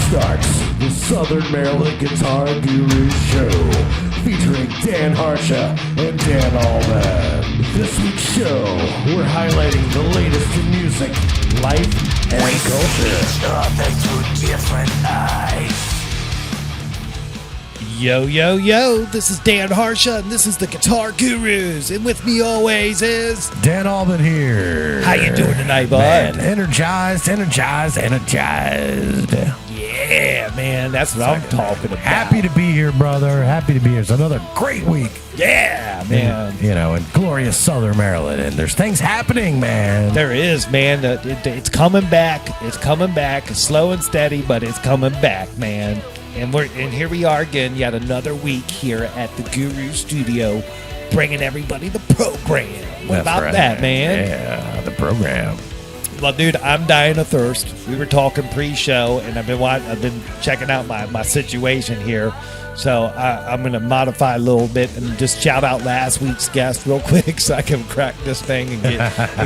starts the Southern Maryland Guitar Guru Show, featuring Dan Harsha and Dan Alban. This week's show, we're highlighting the latest in music, life, and culture. Through different eyes. Yo, yo, yo, this is Dan Harsha, and this is the Guitar Gurus, and with me always is... Dan Alban here. How you doing tonight, bud? Man, energized. Yeah, man, that's what I'm talking about. Happy to be here, brother. Happy to be here. It's another great week. Yeah, man. In glorious Southern Maryland, and there's things happening, man. There is, man. It's coming back. It's coming back. It's slow and steady, but it's coming back, man. And here we are again, yet another week here at the Guru Studio, bringing everybody the program. What about that, man? Yeah, the program. Well, dude, I'm dying of thirst. We were talking pre-show, and I've been checking out my situation here. So I'm going to modify a little bit and just shout out last week's guest real quick so I can crack this thing and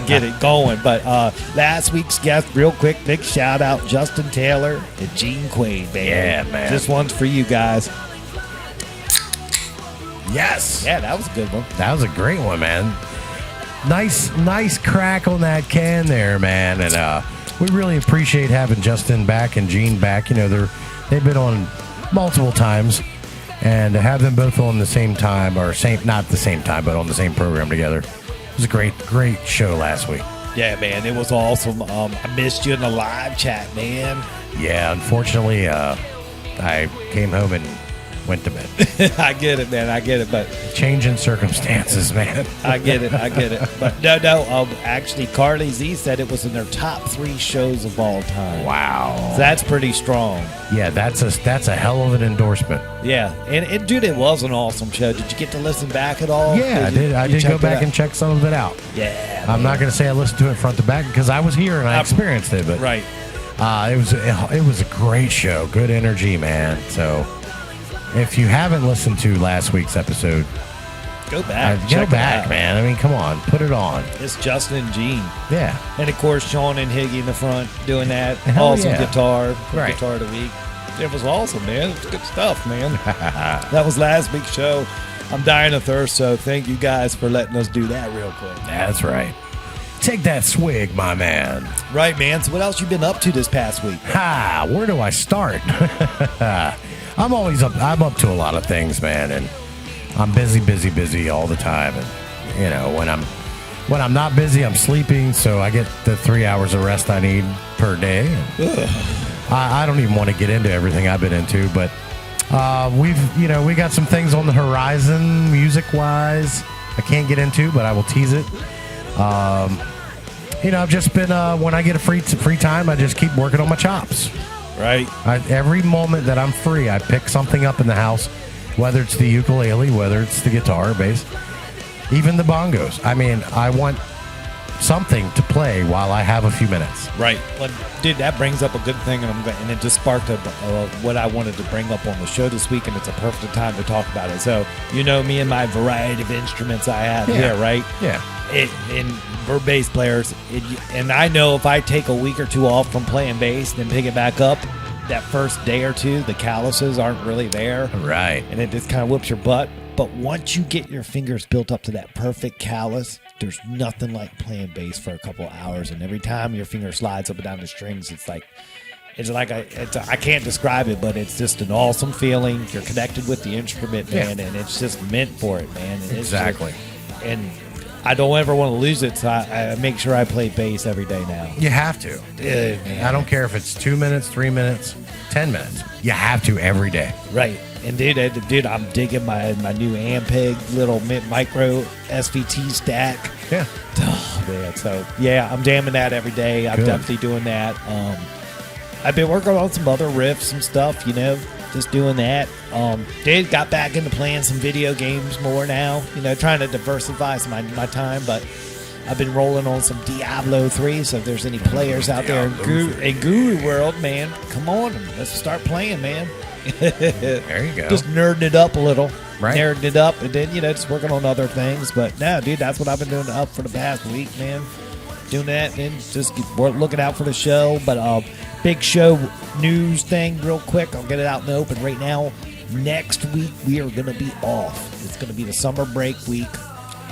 get it going. But last week's guest, real quick, big shout out, Justin Taylor and Gene Quaid, man. Yeah, man. This one's for you guys. Yes. Yeah, that was a good one. That was a great one, man. Nice crack on that can there, man. And we really appreciate having Justin back and Gene back. You know, they've been on multiple times. And to have them both on the same time, or not the same time, but on the same program together, it was a great show last week. Yeah, man, it was awesome. I missed you in the live chat, man. Yeah, unfortunately, I came home and went to bed. I get it, man. I get it, but changing circumstances, man. I get it. But no. Actually, Carly Z said it was in their top 3 shows of all time. Wow, so that's pretty strong. Yeah, that's a hell of an endorsement. Yeah, and dude, it was an awesome show. Did you get to listen back at all? Yeah, I did go back and check some of it out. Yeah, I'm not going to say I listened to it front to back because I was here and I experienced it, but right. It was a great show, good energy, man. So. If you haven't listened to last week's episode, go back. Go back, man. I mean, come on. Put it on. It's Justin and Gene. Yeah. And, of course, Sean and Higgy in the front doing that. Hell awesome yeah. Guitar. Right. Guitar of the week. It was awesome, man. It was good stuff, man. That was last week's show. I'm dying of thirst, so thank you guys for letting us do that real quick. That's right. Take that swig, my man. Right, man. So what else you been up to this past week? Where do I start? I'm always up. I'm up to a lot of things, man, and I'm busy all the time. And when I'm not busy, I'm sleeping, so I get the 3 hours of rest I need per day. I don't even want to get into everything I've been into, but we got some things on the horizon, music wise. I can't get into, but I will tease it. I've just been when I get a free time, I just keep working on my chops. Right. Every moment that I'm free, I pick something up in the house, whether it's the ukulele, whether it's the guitar, bass, even the bongos. I mean, I want something to play while I have a few minutes. Right. Well, dude, that brings up a good thing, and it just sparked what I wanted to bring up on the show this week, and it's a perfect time to talk about it. So, me and my variety of instruments I have here, right? Yeah. We're bass players, and I know if I take a week or two off from playing bass, then pick it back up, that first day or two, the calluses aren't really there. Right. And it just kind of whips your butt. But once you get your fingers built up to that perfect callus, there's nothing like playing bass for a couple of hours. And every time your finger slides up and down the strings, I can't describe it, but it's just an awesome feeling. You're connected with the instrument, man, and it's just meant for it, man. And exactly. And I don't ever want to lose it, so I make sure I play bass every day now. You have to. I don't care if it's 2 minutes, 3 minutes, 10 minutes. You have to every day. Right. And dude, I'm digging my new Ampeg little micro SVT stack. Yeah. Oh, man. So, yeah, I'm jamming that every day. I'm definitely doing that. I've been working on some other riffs and stuff, just doing that. Dude, got back into playing some video games more now, trying to diversify my time, but I've been rolling on some Diablo 3, so if there's any players out there in Guru World, man, come on, let's start playing, man. There you go. Just nerding it up a little. Right. Nerding it up, and then, just working on other things. But no, dude, that's what I've been doing up for the past week, man. doing that, and we're looking out for the show. But big show news thing, real quick. I'll get it out in the open right now. Next week we are going to be off. It's going to be the summer break week.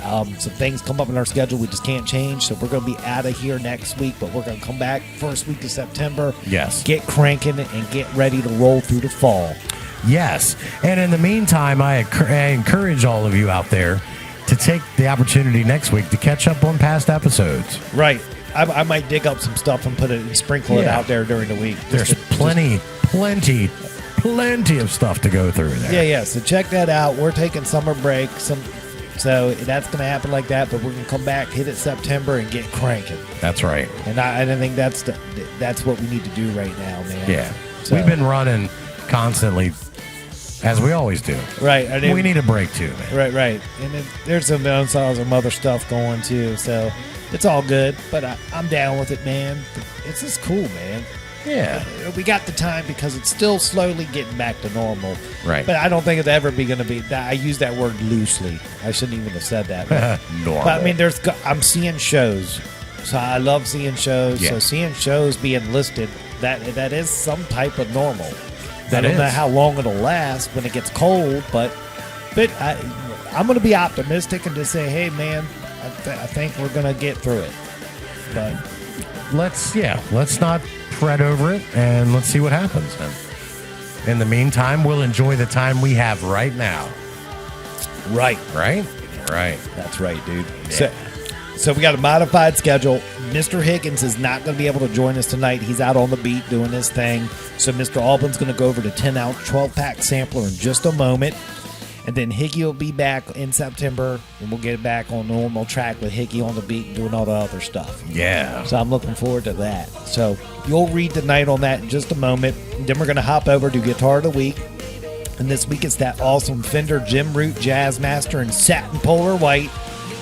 Some things come up in our schedule we just can't change, so we're going to be out of here next week. But we're going to come back first week of September. Yes. Get cranking and get ready to roll through the fall. Yes. And in the meantime, I encourage all of you out there to take the opportunity next week to catch up on past episodes. Right. I might dig up some stuff and put it and sprinkle it out there during the week. There's plenty of stuff to go through there. Yeah. So check that out. We're taking summer break. So that's going to happen like that. But we're going to come back, hit it September, and get cranking. That's right. And I think that's what we need to do right now, man. Yeah. So, we've been running constantly, as we always do. Right. We need a break too, man. Right. And then there's some other stuff going too. So it's all good. But I'm down with it, man. It's just cool, man. Yeah. We got the time because it's still slowly getting back to normal. Right. But I don't think it's ever going to be. I use that word loosely. I shouldn't even have said that. Normal. But I mean, I'm seeing shows. So I love seeing shows. Yeah. So seeing shows being listed, that is some type of normal. I don't is. know how long it'll last when it gets cold, but I'm going to be optimistic and just say, hey, man, I think we're going to get through it. But let's not fret over it, and let's see what happens. And in the meantime, we'll enjoy the time we have right now. Right. That's right, dude. Yeah. So we got a modified schedule. Mr. Higgins is not going to be able to join us tonight. He's out on the beat doing his thing. So Mr. Alban's going to go over the 10-ounce 12-pack sampler in just a moment. And then Higgy will be back in September, and we'll get it back on normal track with Higgy on the beat and doing all the other stuff. Yeah. So I'm looking forward to that. So you'll read tonight on that in just a moment. And then we're going to hop over to Guitar of the Week. And this week it's that awesome Fender Jim Root Jazzmaster in satin polar white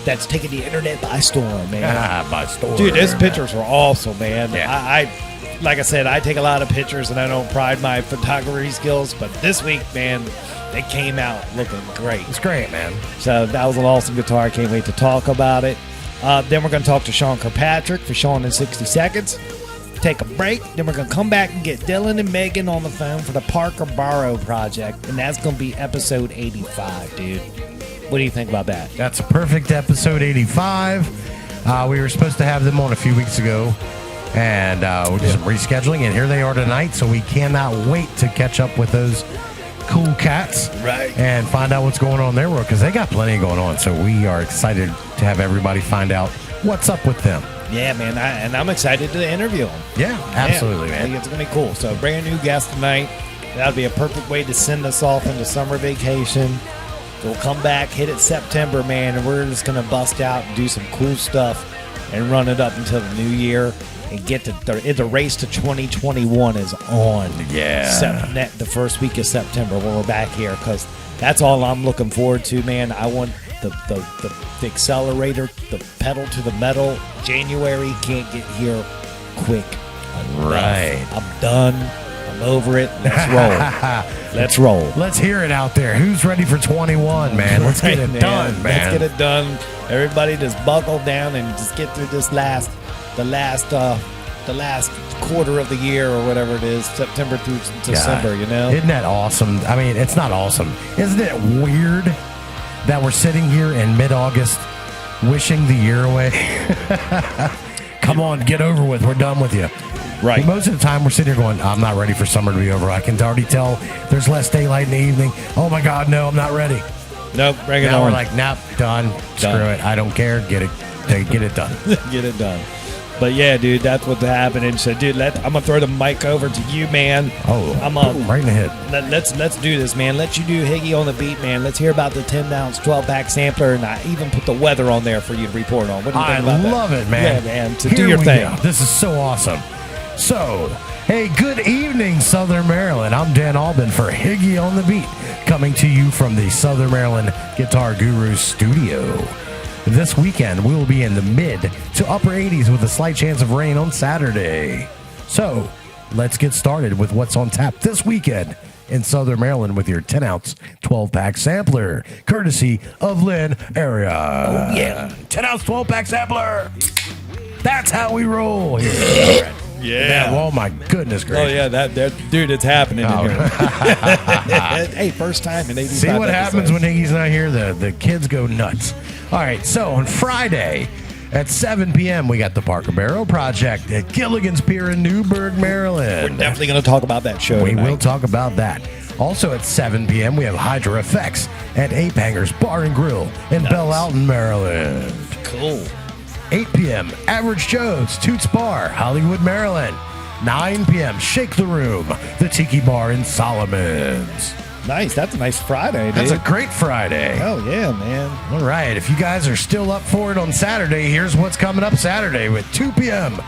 that's taking the internet by storm, man. By storm. Dude, those pictures were awesome, man. Yeah. I like I said, I take a lot of pictures and I don't pride my photography skills, but this week, man, they came out looking great. It's great, man. So that was an awesome guitar. I can't wait to talk about it. Then we're going to talk to Sean Kirkpatrick for Sean in 60 Seconds. Take a break. Then we're going to come back and get Dylan and Megan on the phone for the Parker Barrow project. And that's going to be episode 85, dude. What do you think about that? That's a perfect episode 85. We were supposed to have them on a few weeks ago, and we're just rescheduling, and here they are tonight. So we cannot wait to catch up with those cool cats, right, and find out what's going on in their world, because they got plenty going on. So we are excited to have everybody find out what's up with them. Yeah, man, and I'm excited to interview them. Yeah, absolutely, man. I man. think it's going to be cool. So brand new guest tonight. That'll be a perfect way to send us off into summer vacation. We'll come back, hit it September, man, and we're just going to bust out and do some cool stuff and run it up until the new year and get to the race to 2021 is on. Yeah. The first week of September when we're back here, because that's all I'm looking forward to, man. I want the accelerator, the pedal to the metal. January can't get here quick. Right. I'm done. I'm over it. Let's roll. Let's roll. Let's hear it out there. Who's ready for 21, man? Let's get it done, man. Let's get it done. Everybody just buckle down and just get through this the last quarter of the year or whatever it is, September through December, you know? Isn't that awesome? I mean, it's not awesome. Isn't it weird that we're sitting here in mid-August wishing the year away? Come on, get over with. We're done with you. Right. Most of the time, we're sitting here going, I'm not ready for summer to be over. I can already tell there's less daylight in the evening. Oh, my God, no, I'm not ready. Nope, bring it now on. We're like, nope, done. Screw it. I don't care. Get it done. Get it done. But yeah, dude, that's what's happening. So, dude, I'm gonna throw the mic over to you, man. Oh, right in the head. Let's do this, man. Let you do Higgy on the beat, man. Let's hear about the 10-ounce 12-pack sampler, and I even put the weather on there for you to report on. What do you think about that? I love it, man. Yeah, man. So do your thing. Go. This is so awesome. So, hey, good evening, Southern Maryland. I'm Dan Alban for Higgy on the Beat, coming to you from the Southern Maryland Guitar Guru studio. This weekend, we will be in the mid to upper 80s with a slight chance of rain on Saturday. So, let's get started with what's on tap this weekend in Southern Maryland with your 10-ounce 12-pack sampler, courtesy of Lynn Area. Oh, yeah. 10-ounce 12-pack sampler. That's how we roll here. Yeah. Oh my goodness gracious. Oh yeah, that dude, it's happening. Oh. In here. Hey, first time in 85 See what happens episodes. when Higgy's not here? The kids go nuts. All right, so on Friday at 7 p.m., we got the Parker Barrow Project at Gilligan's Pier in Newburgh, Maryland. We're definitely going to talk about that show We tonight. will talk about that. Also at 7 p.m., we have Hydra Effects at Ape Hangers Bar and Grill in Belle Alton, Maryland. Cool. 8 p.m., Average Joe's Toots Bar, Hollywood, Maryland. 9 p.m., Shake the Room, the Tiki Bar in Solomons. Nice. That's a nice Friday, dude. That's a great Friday. Oh yeah, man. All right, if you guys are still up for it on Saturday, here's what's coming up Saturday with 2 p.m.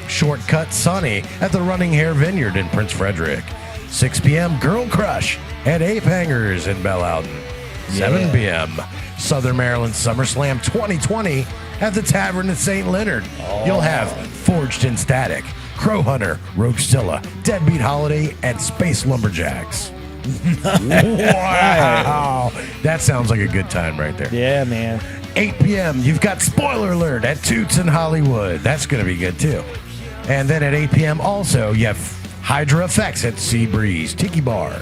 Shortcut Sunny at the Running Hare Vineyard in Prince Frederick. 6 p.m. Girl Crush at Ape Hangers in Belle Alton. 7 p.m. Southern Maryland SummerSlam 2020 at the Tavern in St. Leonard. You'll have Forged in Static, Crow Hunter, Roguezilla, Deadbeat Holiday, and Space Lumberjacks. Wow. That sounds like a good time right there. Yeah, man. 8 p.m., you've got Spoiler Alert at Toots in Hollywood. That's going to be good, too. And then at 8 p.m. also, you have Hydra Effects at Sea Breeze, Tiki Bar,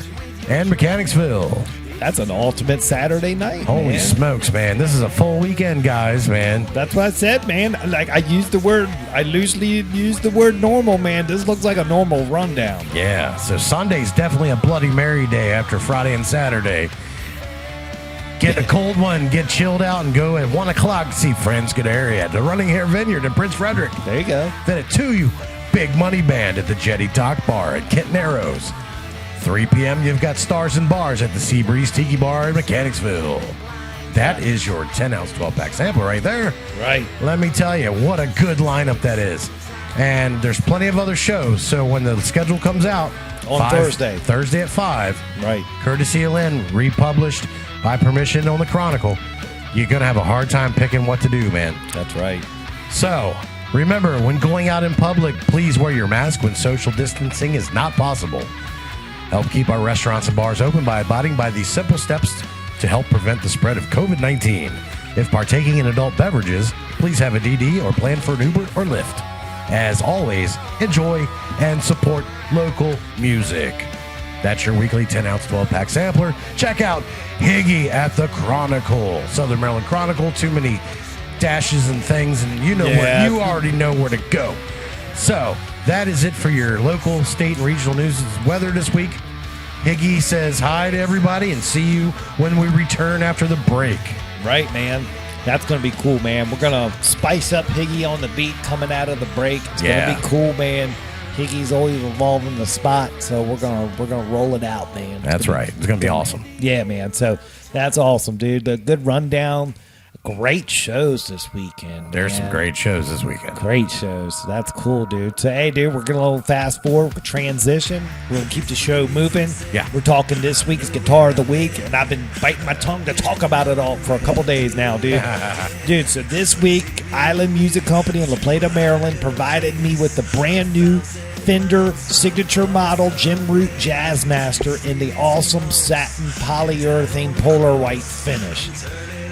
and Mechanicsville. That's an ultimate Saturday night. Holy man. smokes, man. This is a full weekend, guys, man. That's what I said, man. Like I loosely used the word normal, man. This looks like a normal rundown. Yeah, so Sunday's definitely a Bloody Mary day after Friday and Saturday. Get a cold one, get chilled out, and go at 1 o'clock to see Friends Good Area at the Running Hare Vineyard in Prince Frederick. There you go. Then at 2, you Big Money Band at the Jetty Dock Bar at Kent Narrows. 3 p.m., you've got Stars and Bars at the Sea Breeze Tiki Bar in Mechanicsville. That is your 10-ounce 12-pack sample right there. Right. Let me tell you, what a good lineup that is. And there's plenty of other shows, so when the schedule comes out... On Thursday. Thursday at 5. Right. Courtesy of Lynn, republished by permission on the Chronicle. You're going to have a hard time picking what to do, man. That's right. So, remember, when going out in public, please wear your mask when social distancing is not possible. Help keep our restaurants and bars open by abiding by these simple steps to help prevent the spread of COVID-19. If partaking in adult beverages, please have a DD or plan for an Uber or Lyft. As always, enjoy and support local music. That's your weekly 10-ounce 12-pack sampler. Check out Higgy at the Chronicle, Southern Maryland Chronicle. Too many dashes and things, and you know Yeah. what? You already know where to go. So that is it for your local, state, and regional news and weather this week. Higgy says hi to everybody and see you when we return after the break. Right, man. That's going to be cool, man. We're going to spice up Higgy on the beat coming out of the break. It's going to be cool, man. Higgy's always evolving the spot, so we're gonna roll it out, man. That's right. It's going to be awesome. Yeah, man. So that's awesome, dude. The good rundown. Great shows this weekend. There's man. some great shows this weekend. Great shows. That's cool, dude. So, hey, dude, we're going to little fast forward. We're transition. We're going to keep the show moving. Yeah. We're talking this week's Guitar of the Week, and I've been biting my tongue to talk about it all for a couple days now, dude. Dude, so this week, Island Music Company in La Plata, Maryland, provided me with the brand new Fender signature model Jim Root Jazzmaster in the awesome satin polyurethane polar white finish.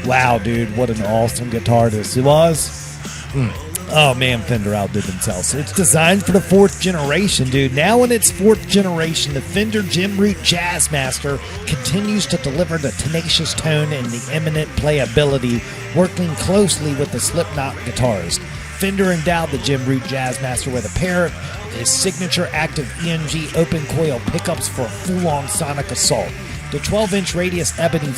Wow, dude, what an awesome guitar this was. Oh, man, Fender outdid themselves. It's designed for the 4th generation, dude. Now in its 4th generation, the Fender Jim Root Jazzmaster continues to deliver the tenacious tone and the eminent playability, working closely with the Slipknot guitarist. Fender endowed the Jim Root Jazzmaster with a pair of his signature active ENG open coil pickups for a full-on sonic assault. The 12-inch radius ebony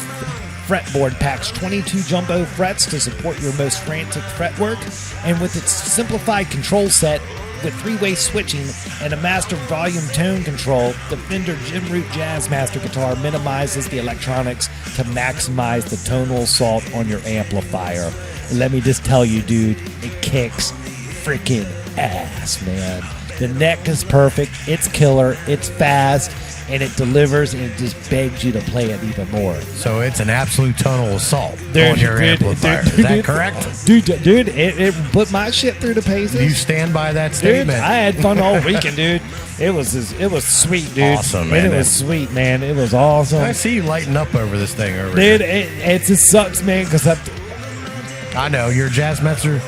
fretboard packs 22 jumbo frets to support your most frantic fretwork, and with its simplified control set with 3-way switching and a master volume tone control, the Fender Jim Root Jazzmaster guitar minimizes the electronics to maximize the tonal assault on your amplifier. And let me just tell you, dude, it kicks freaking ass, man. The neck is perfect, it's killer, it's fast, and it delivers, and it just begs you to play it even more. So it's an absolute tonal assault on your amplifier. Is that correct? Dude, it put my shit through the paces. Do you stand by that Dude, statement? I had fun all weekend, dude. It was sweet, dude. Awesome, man. It was sweet, man. It was awesome. I see you lighting up over this thing over Dude, here. it just sucks, man, because I know, you're a Jazzmaster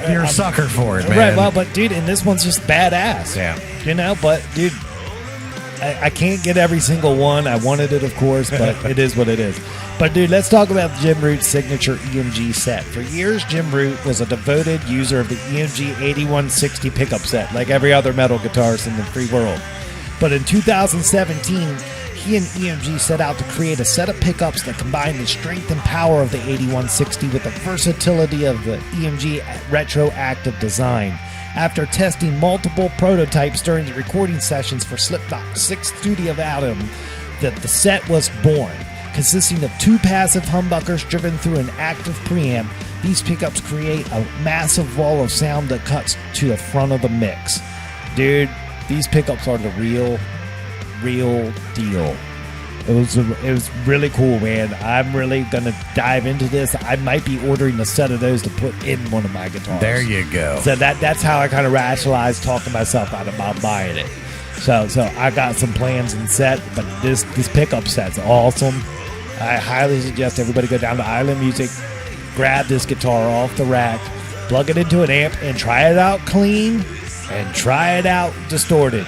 You're a sucker for it, man. Right, well, but dude, and this one's just badass. Yeah. You know, but dude, I can't get every single one. I wanted it, of course, but it is what it is. But dude, let's talk about Jim Root's signature EMG set. For years, Jim Root was a devoted user of the EMG 8160 pickup set, like every other metal guitarist in the free world. But in 2017, he and EMG set out to create a set of pickups that combine the strength and power of the 8160 with the versatility of the EMG retroactive design. After testing multiple prototypes during the recording sessions for Slipknot's sixth studio album, the set was born. Consisting of two passive humbuckers driven through an active preamp, these pickups create a massive wall of sound that cuts to the front of the mix. Dude, these pickups are the real deal. It was really cool, man. I'm really gonna dive into this. I might be ordering a set of those to put in one of my guitars. There you go. So that's how I kind of rationalized talking myself out about buying it. So I got some plans and set, but this pickup set's awesome. I highly suggest everybody go down to Island Music, grab this guitar off the rack, plug it into an amp, and try it out clean and try it out distorted.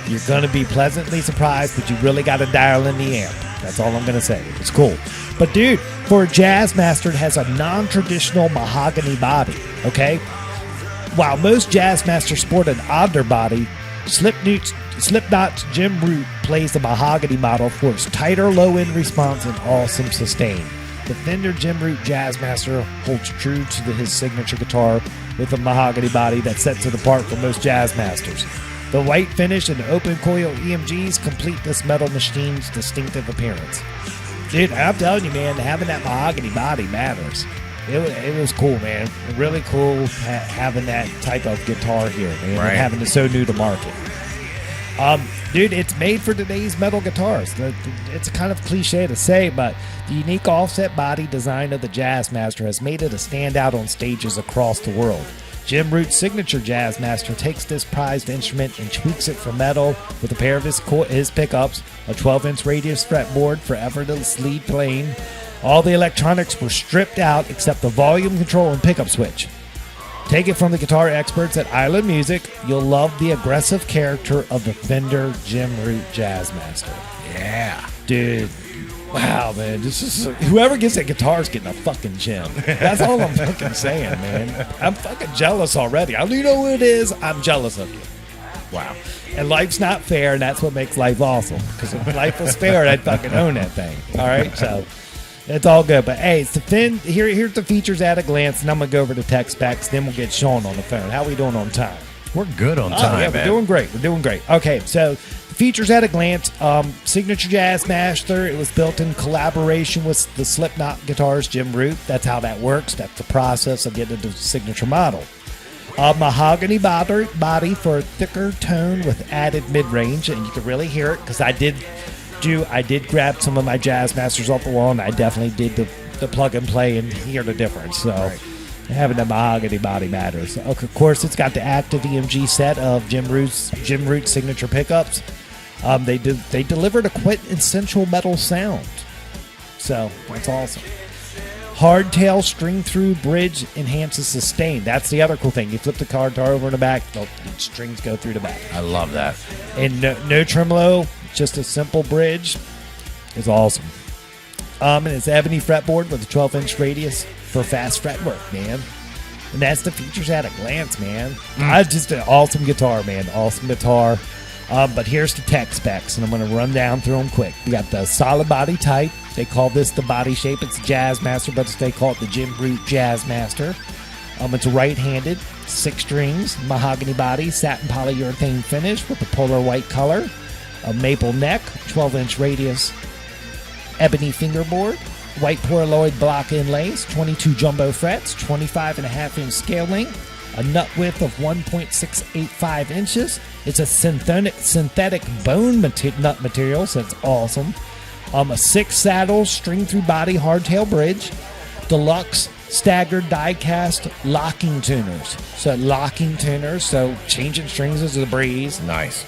You're going to be pleasantly surprised, but you really got to dial in the amp. That's all I'm going to say. It's cool. But, dude, for a Jazzmaster, it has a non-traditional mahogany body, okay? While most Jazzmasters sport an odder body, Slipknot's Jim Root plays the mahogany model for its tighter low-end response and awesome sustain. The Fender Jim Root Jazzmaster holds true to his signature guitar with a mahogany body that sets it apart from most Jazzmasters. The white finish and open coil EMGs complete this metal machine's distinctive appearance. Dude, I'm telling you, man, having that mahogany body matters. It was cool, man. Really cool having that type of guitar here, man. Right. And having it so new to market. Dude, it's made for today's metal guitars. It's kind of cliche to say, but the unique offset body design of the Jazzmaster has made it a standout on stages across the world. Jim Root's signature Jazzmaster takes this prized instrument and tweaks it for metal with a pair of his pickups, a 12-inch radius fretboard for effortless lead playing. All the electronics were stripped out except the volume control and pickup switch. Take it from the guitar experts at Island Music, you'll love the aggressive character of the Fender Jim Root Jazzmaster. Yeah. Dude. Wow, man. This is whoever gets that guitar is getting a fucking gem. That's all I'm fucking saying, man. I'm fucking jealous already. I don't even know who it is. I'm jealous of you. Wow. And life's not fair, and that's what makes life awesome. Because if life was fair, I'd fucking own that thing. All right? So it's all good. But hey, it's the here's the features at a glance, and I'm gonna go over the tech specs, then we'll get Sean on the phone. How we doing on time? We're good on time, yeah, man. we're doing great. We're doing great. Okay, so the features at a glance. Signature Jazzmaster. It was built in collaboration with the Slipknot guitarist Jim Root. That's how that works. That's the process of getting the signature model. Mahogany body for a thicker tone with added mid-range, and you can really hear it because I did grab some of my Jazzmasters off the wall, and I definitely did the plug and play and hear the difference. So. Right. Having the mahogany body matters. Of course, it's got the active EMG set of Jim Root's signature pickups. They delivered a quintessential metal sound. So, that's awesome. Hardtail string-through bridge enhances sustain. That's the other cool thing. You flip the guitar over in the back, the strings go through the back. I love that. And no tremolo, just a simple bridge. It's awesome. And it's ebony fretboard with a 12-inch radius for fast fretwork, man. And that's the features at a glance, man. Just an awesome guitar, man. Awesome guitar. But here's the tech specs, and I'm going to run down through them quick. We got the solid body type. They call this the body shape. It's a Jazzmaster, but they call it the Jim Root Jazzmaster. It's right-handed, 6 strings, mahogany body, satin polyurethane finish with a polar white color, a maple neck, 12-inch radius, ebony fingerboard, white poraloid block inlays, 22 jumbo frets, 25.5-inch scale length, a nut width of 1.685 inches. It's a synthetic bone nut material, so it's awesome. A 6-saddle string-through body hardtail bridge, deluxe staggered die-cast locking tuners. So changing strings is a breeze. Nice.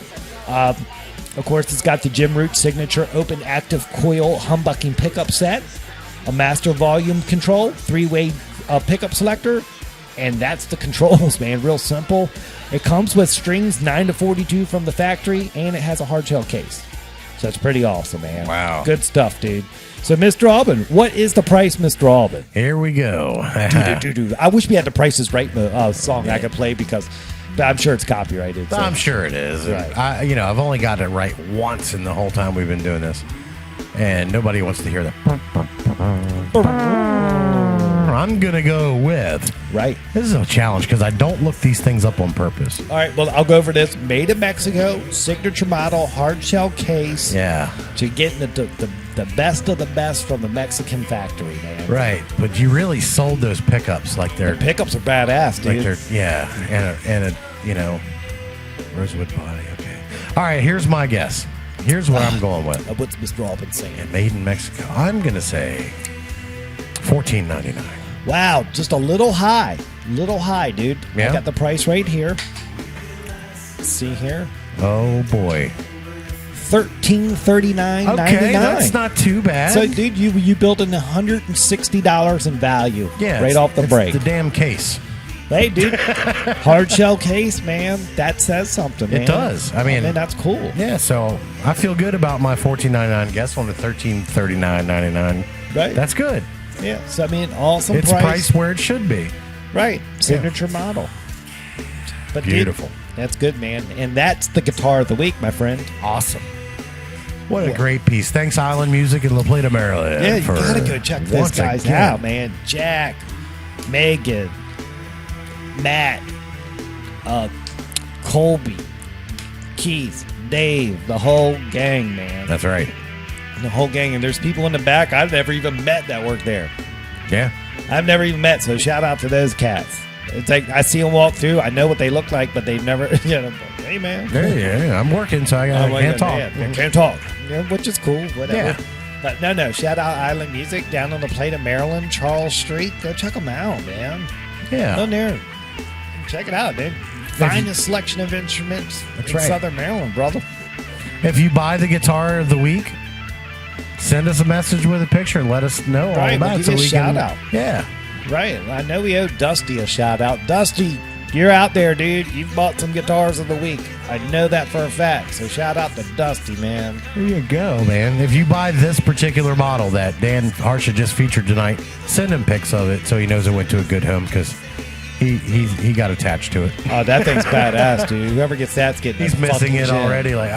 Of course, it's got the Jim Root signature open active coil humbucking pickup set, a master volume control, 3-way pickup selector, And that's the controls, man. Real simple. It comes with strings 9 to 42 from the factory, and it has a hard shell case. So it's pretty awesome, man. Wow. Good stuff, dude. So, Mr. Alban, what is the price, Mr. Alban? Here we go. I wish we had the Price is Right song I could play because I'm sure it's copyrighted. So. I'm sure it is. Right. I've only got it right once in the whole time we've been doing this, and nobody wants to hear that. I'm gonna go with Right. This is a challenge because I don't look these things up on purpose. All right, well, I'll go over this. Made in Mexico, signature model, hard shell case. Yeah. So you're getting the best of the best from the Mexican factory, man. Right, but you really sold those pickups like they're The pickups are badass, dude. like they're and a rosewood body. Okay. All right, here's my guess. Here's what I'm going with. What's Mr. Alban saying? Made in Mexico. I'm gonna say $14.99. Wow, just a little high. Little high, dude. Yeah. I got the price right here. Let's see here. Oh boy. $13.39.99. Okay, that's not too bad. So, dude, you built in $160 in value. Right off the it's break. The damn case. Hey, dude, hard shell case, man. That says something, man. It does. I mean, that's cool. Yeah, so I feel good about my $14.99 guess on the $13.39.99. Right. That's good. Yeah. So I mean, awesome It's price. priced where it should be. Right. Signature model. But Beautiful. Dude, that's good, man. And that's the guitar of the week, my friend. Awesome. What a great piece. Thanks, Island Music in La Plata, Maryland. Yeah, you for gotta go check these once guys again. out, man. Jack, Megan, Matt, Colby, Keith, Dave, the whole gang, man. That's right. The whole gang. And there's people in the back I've never even met that work there. Yeah. I've never even met, so shout out to those cats. It's like I see them walk through. I know what they look like, but they've never, hey, man. Yeah, I'm working, so I can't talk. I can't talk, which is cool, whatever. Yeah. But no, shout out Island Music down on the Plate of Maryland, Charles Street. Go check them out, man. Yeah. Down there. Check it out, dude. Finest selection of instruments in right. Southern Maryland, brother. If you buy the guitar of the week, send us a message with a picture and let us know all Right, about we'll it. give you a shout out. Yeah. Right. I know we owe Dusty a shout out. Dusty, you're out there, dude. You've bought some guitars of the week. I know that for a fact. So shout out to Dusty, man. There you go, man. If you buy this particular model that Dan Harsha just featured tonight, send him pics of it so he knows it went to a good home because he got attached to it. Oh, that thing's badass, dude. Whoever gets that's getting He's a missing fucking it gem. already. Like,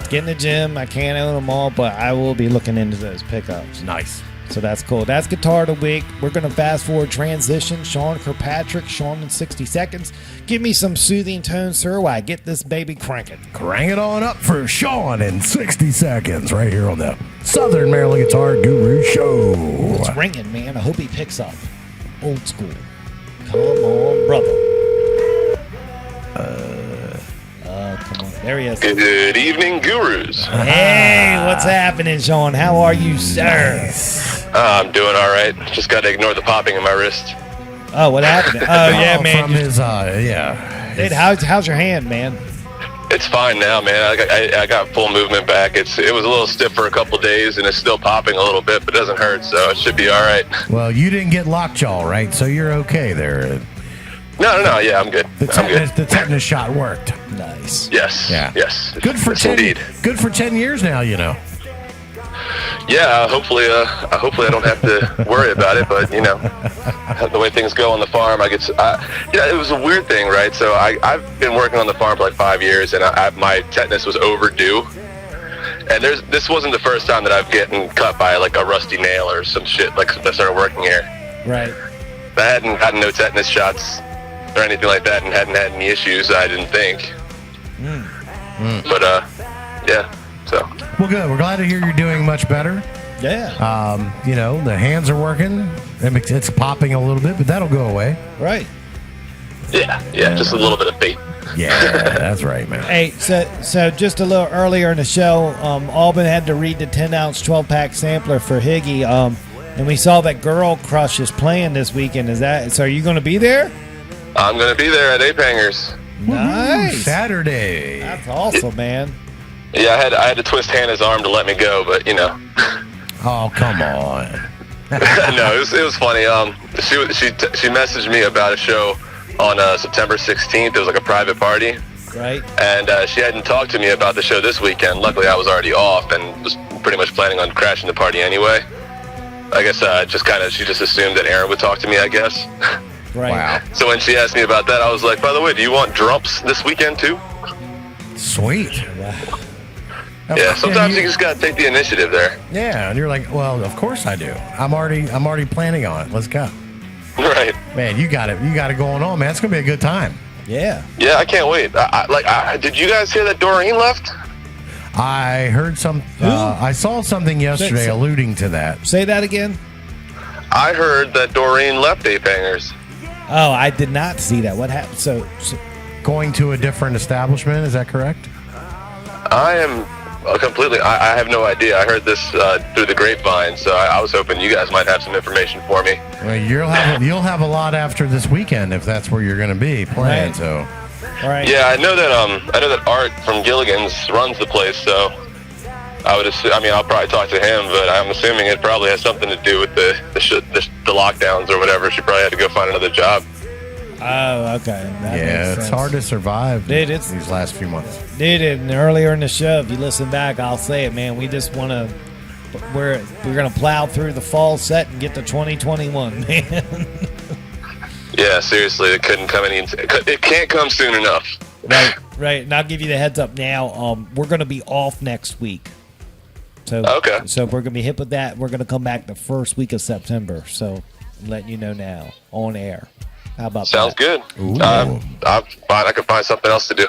Get in the gym. I can't own them all, but I will be looking into those pickups. nice. So that's cool. That's Guitar of the Week. We're going to fast forward transition. Sean Kirkpatrick, Sean in 60 seconds. Give me some soothing tones, sir, while I get this baby cranking. Crank it on up for Sean in 60 seconds right here on the Southern Maryland Guitar Guru Show. It's ringing, man. I hope he picks up. Old school. Come on, brother. Come on. There he is. Good evening, gurus. Hey, what's happening, Sean? How are you, sir? I'm doing all right. Just got to ignore the popping in my wrist. Oh, what happened? Oh, yeah, man. From his, yeah. Dude, how's your hand, man? It's fine now, man. I got full movement back. It was a little stiff for a couple days, and it's still popping a little bit, but it doesn't hurt, so it should be all right. Well, you didn't get lockjaw, right? So you're okay there. No. Yeah, I'm good. The tetanus shot worked. Nice. Yes. Yeah. Yes. Good for Yes, 10. indeed. Good for 10 years now, you know. Yeah. Hopefully I don't have to worry about it. But the way things go on the farm, it was a weird thing, right? So I've been working on the farm for like 5 years, and my tetanus was overdue. And this wasn't the first time that I've gotten cut by like a rusty nail or some shit. Like since I started working here. Right. I hadn't gotten no tetanus shots or anything like that, and hadn't had any issues. I didn't think. But yeah. So. Well, good. We're glad to hear you're doing much better. Yeah. The hands are working. It's popping a little bit, but that'll go away. Right. Yeah. Just a little bit of fate. Yeah, that's right, man. Hey, so just a little earlier in the show, Alban had to read the 10-ounce 12-pack sampler for Higgy, and we saw that Girl Crush is playing this weekend. So are you going to be there? I'm gonna be there at Ape Hangers. Nice. Saturday. That's awesome, man. Yeah, I had to twist Hannah's arm to let me go, but Oh, come on. No, it was funny. She messaged me about a show on September 16th. It was like a private party. Right. And she hadn't talked to me about the show this weekend. Luckily, I was already off and was pretty much planning on crashing the party anyway. I guess she just assumed that Aaron would talk to me, I guess. Right. Wow. So when she asked me about that, I was like, by the way, do you want drumps this weekend too? Sweet. Yeah, sometimes you just gotta take the initiative there. Yeah, and you're like, well, of course I do. I'm already planning on it. Let's go. Right. Man, you got it going on, man. It's gonna be a good time. Yeah. Yeah, I can't wait. Did you guys hear that Doreen left? I heard some. I saw something yesterday alluding to that. Say that again. I heard that Doreen left Ape Hangers. Oh, I did not see that. What happened? So Going to a different establishment, is that correct? I am completely. I have no idea. I heard this through the grapevine, so I was hoping you guys might have some information for me. Well, you'll have a lot after this weekend if that's where you're going to be playing. Right. So, all right. Yeah, I know that Art from Gilligan's runs the place, so I would assume. I mean, I'll probably talk to him, but I'm assuming it probably has something to do with the lockdowns or whatever. She probably had to go find another job. Oh, okay. That yeah, makes it's sense. hard to survive Dude, these last few months. Dude, and earlier in the show, if you listen back, I'll say it, man. We just want to. We're gonna plow through the fall set and get to 2021, man. Yeah, seriously, it couldn't come it can't come soon enough. Right. And I'll give you the heads up now. We're gonna be off next week. So Okay. So we're gonna be hit with that. We're gonna come back the first week of September. So I'm letting you know now on air. How about Sounds that? good. Ooh. I'm fine. I can find something else to do.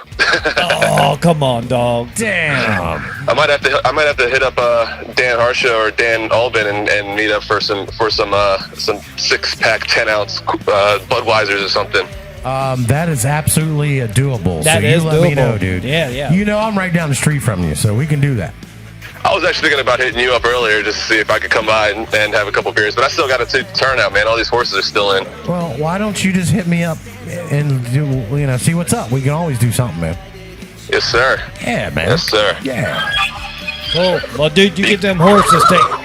Oh, come on, dog. Damn. I might have to hit up Dan Harsha or Dan Alban and meet up for some 6-pack 10-ounce Budweisers or something. That is absolutely doable. That so is you let me doable. know, dude. Yeah. You know I'm right down the street from you, so we can do that. I was actually thinking about hitting you up earlier just to see if I could come by and have a couple beers, but I still got to see the turnout, man. All these horses are still in. Well, why don't you just hit me up and see what's up? We can always do something, man. Yes, sir. Yeah, man. Yes, sir. Yeah. Cool. Well, dude, you get them horses taken.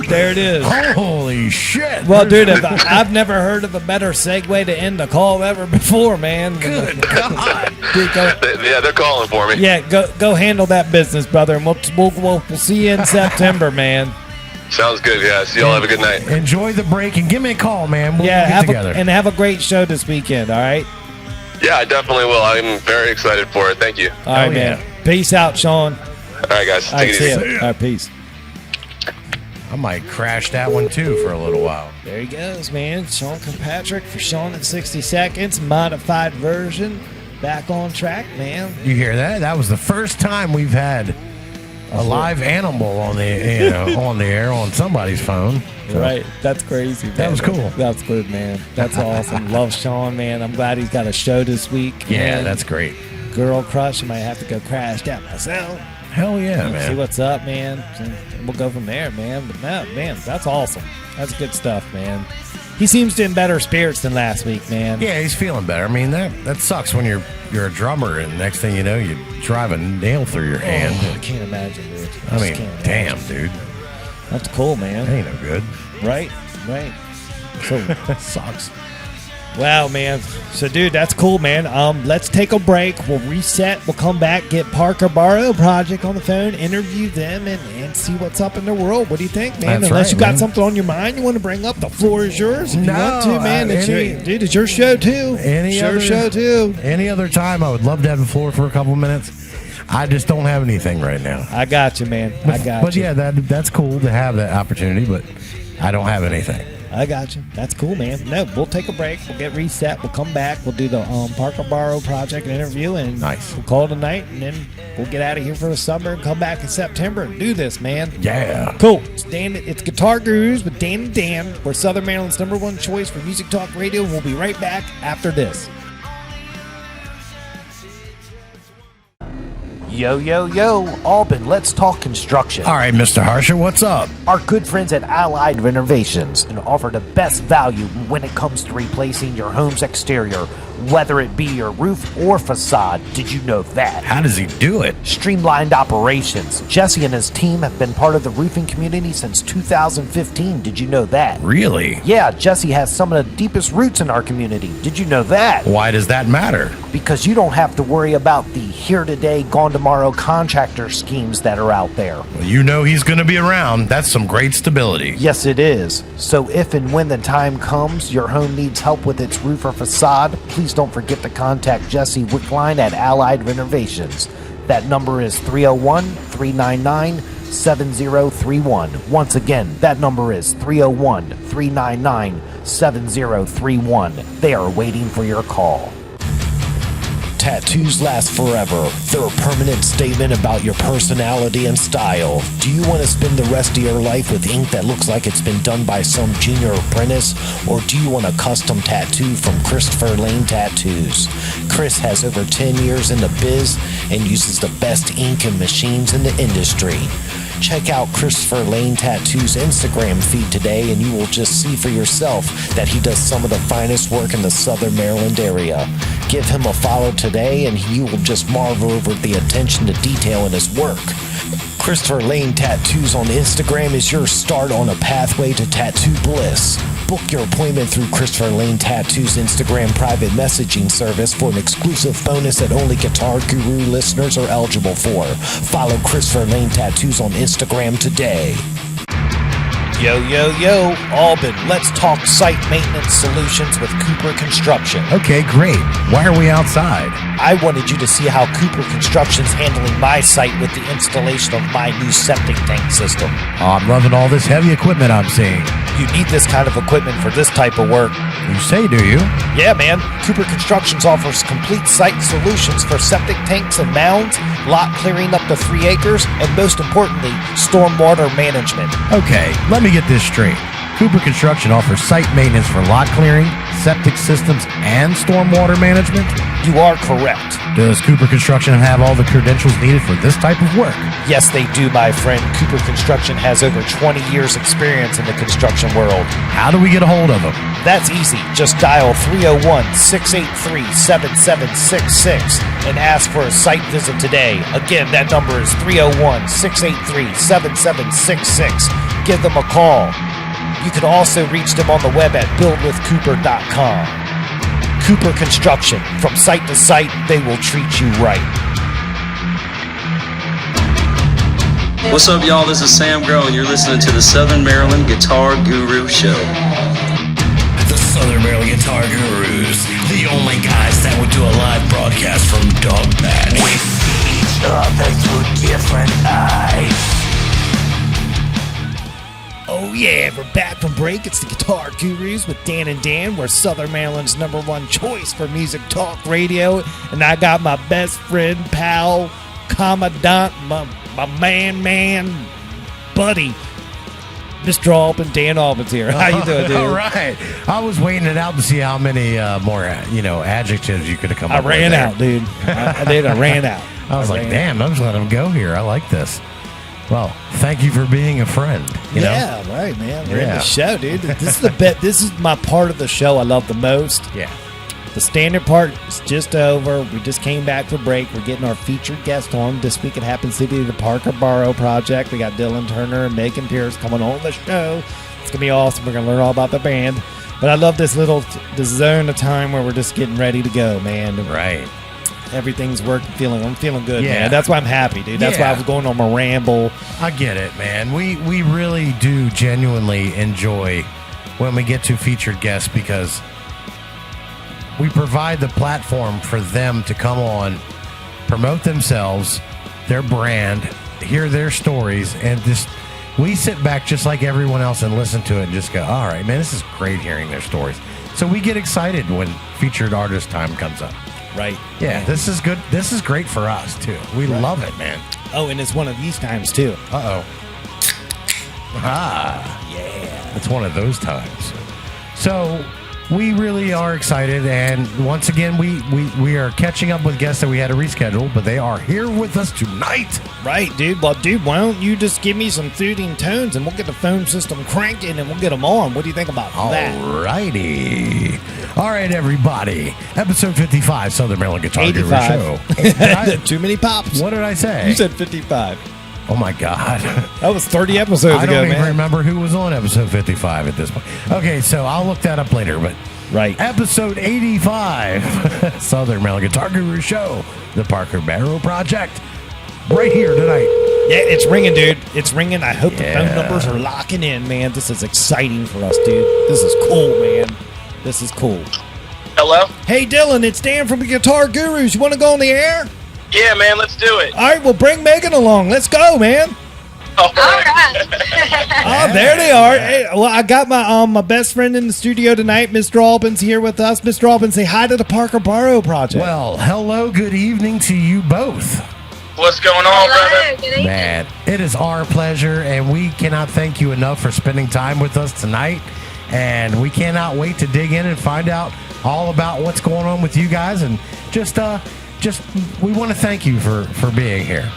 There it is. Holy shit. Well, dude, I've never heard of a better segue to end the call ever before, man. Good God. Dude, Yeah, they're calling for me. yeah, go handle that business, brother, and we'll see you in September, man. Sounds good, guys. Y'all have a good night. Enjoy the break and give me a call, man. We'll get have together. and have a great show this weekend. All right. Yeah, I definitely will. I'm very excited for it. Thank you. All right, yeah. man. Peace out, Sean. All right, guys. All right, Take see it ya. easy. All right, peace. I might crash that one too for a little while. There he goes, man. Sean Kirkpatrick for Sean in 60 Seconds, modified version. Back on track, man. You hear that? That was the first time we've had a live animal on the on the air on somebody's phone. So, Right. That's crazy, man. That was cool. That's good, man. That's awesome. Love Sean, man. I'm glad he's got a show this week. Yeah, man. that's great. Girl crush. I might have to go crash that myself. Hell yeah, See man. what's up, man. And we'll go from there, man. But no, man, that's awesome. That's good stuff, man. He seems to be in better spirits than last week, man. Yeah, he's feeling better. I mean, that sucks when you're a drummer and next thing you know, you drive a nail through your hand. Oh, I can't imagine, dude. I mean, can't damn, imagine. dude. That's cool, man. That ain't no good. Right. So Sucks. wow, man. So, dude, that's cool, man. Let's take a break. We'll reset. We'll come back, get Parker Barrow Project on the phone, interview them, and see what's up in their world. What do you think, man? That's Unless right, you got man. something on your mind you want to bring up, the floor is yours. If you No, want to, man. Dude, it's your show, too. Show, too. Any other time, I would love to have the floor for a couple minutes. I just don't have anything right now. I got you, man. I got But you. yeah, that's cool to have that opportunity, but I don't have anything. I got you. That's cool, man. No, we'll take a break. We'll get reset. We'll come back. We'll do the Parker Barrow Project interview, and Nice. we'll call it a night, and then we'll get out of here for the summer and come back in September and do this, man. Yeah. Cool. It's Guitar Gurus with Dan and Dan. We're Southern Maryland's #1 choice for music talk radio, and we'll be right back after this. Yo, Alban, let's talk construction. All right, Mr. Harsher, what's up? Our good friends at Allied Renovations and offer the best value when it comes to replacing your home's exterior, whether it be your roof or facade. Did you know that? How does he do it? Streamlined operations. Jesse and his team have been part of the roofing community since 2015. Did you know that? Really? Yeah, Jesse has some of the deepest roots in our community. Did you know that? Why does that matter? Because you don't have to worry about the here today, gone tomorrow contractor schemes that are out there. Well, you know he's going to be around. That's some great stability. Yes, it is. So if and when the time comes your home needs help with its roof or facade, please don't forget to contact Jesse Wickline at Allied Renovations. That number is 301-399-7031. Once again, that number is 301-399-7031. They are waiting for your call. Tattoos last forever. They're a permanent statement about your personality and style. Do you want to spend the rest of your life with ink that looks like it's been done by some junior apprentice? Or do you want a custom tattoo from Christopher Lane Tattoos? Chris has over 10 years in the biz and uses the best ink and machines in the industry. Check out Christopher Lane Tattoo's Instagram feed today and you will just see for yourself that he does some of the finest work in the Southern Maryland area. Give him a follow today and you will just marvel over the attention to detail in his work. Christopher Lane Tattoos on Instagram is your start on a pathway to tattoo bliss. Book your appointment through Christopher Lane Tattoo's Instagram private messaging service for an exclusive bonus that only Guitar Guru listeners are eligible for. Follow Christopher Lane Tattoos on Instagram today. Yo, Alban, let's talk site maintenance solutions with Cooper Construction. Okay, great. Why are we outside? I wanted you to see how Cooper Construction's handling my site with the installation of my new septic tank system. Oh, I'm loving all this heavy equipment I'm seeing. You need this kind of equipment for this type of work. You say, do you? Yeah, man. Cooper Constructions offers complete site solutions for septic tanks and mounds, lot clearing up to 3 acres, and most importantly, stormwater management. Okay, let me get this straight. Cooper Construction offers site maintenance for lot clearing, septic systems, and stormwater management? You are correct. Does Cooper Construction have all the credentials needed for this type of work? Yes, they do, my friend. Cooper Construction has over 20 years experience in the construction world. How do we get a hold of them? That's easy. Just dial 301-683-7766 and ask for a site visit today. Again, that number is 301-683-7766. Give them a call. You can also reach them on the web at buildwithcooper.com. Cooper Construction. From site to site, they will treat you right. What's up, y'all? This is Sam Grow, and you're listening to the Southern Maryland Guitar Guru Show. The Southern Maryland Guitar Gurus, the only guys that would do a live broadcast from Dogman. We see each other through different eyes. Oh yeah, we're back from break. It's the Guitar Gurus with Dan and Dan. We're Southern Maryland's #1 choice for music talk radio. And I got my best friend, pal, commandant, my man, buddy, Mr. Alban. Dan Alban's here. How you doing, dude? All right. I was waiting it out to see how many more, adjectives you could have come I up with. ran there. out, dude. I did. I ran out. I was like, damn, I'm just letting him go here. I like this. Well, thank you for being a friend. You know? Yeah, right, man. We're in Yeah. the show, dude. This is the bit. This is my part of the show I love the most. Yeah. The standard part is just over. We just came back for break. We're getting our featured guest on this week at Happen City, the Parker Barrow Project. We got Dylan Turner and Megan Pierce coming on the show. It's gonna be awesome. We're gonna learn all about the band. But I love this zone of time where we're just getting ready to go, man. Right. Everything's working. I'm feeling good, Yeah. man. That's why I'm happy, dude. That's why I was going on my ramble. I get it, man. We really do genuinely enjoy when we get to featured guests because we provide the platform for them to come on, promote themselves, their brand, hear their stories, and just we sit back just like everyone else and listen to it and just go, all right, man, this is great hearing their stories. So we get excited when featured artist time comes up. Right. Yeah, this is good. This is great for us, too. We love it, man. Oh, and it's one of these times, too. Uh-oh. Ah. Yeah. It's one of those times. So, we really are excited. And once again, we are catching up with guests that we had to reschedule, but they are here with us tonight. Right, dude. Well, dude, why don't you just give me some soothing tones and we'll get the phone system cranking and we'll get them on. What do you think about that? Alrighty. All right, everybody. Episode 55, Southern Maryland Guitar Guru 85. Show. Too many pops. What did I say? You said 55. Oh, my God. That was 30 episodes I ago, don't even man. remember who was on episode 55 at this point. Okay, so I'll look that up later, but Right. episode 85, Southern Maryland Guitar Guru Show, the Parker Barrow Project, right here tonight. Yeah, it's ringing, dude. It's ringing. I hope the Yeah. phone numbers are locking in, man. This is exciting for us, dude. This is cool, man. This is cool. Hello? Hey, Dylan, it's Dan from the Guitar Gurus. You want to go on the air? Yeah, man, let's do it. All right, well, bring Megan along. Let's go, man. All right. Oh, there they are. Hey, well, I got my best friend in the studio tonight. Mr. Alban's here with us. Mr. Alban, say hi to the Parker Barrow Project. Well, hello, good evening to you both. What's going on, brother? Good evening. Man, it is our pleasure, and we cannot thank you enough for spending time with us tonight. And we cannot wait to dig in and find out all about what's going on with you guys. And just we want to thank you for being here.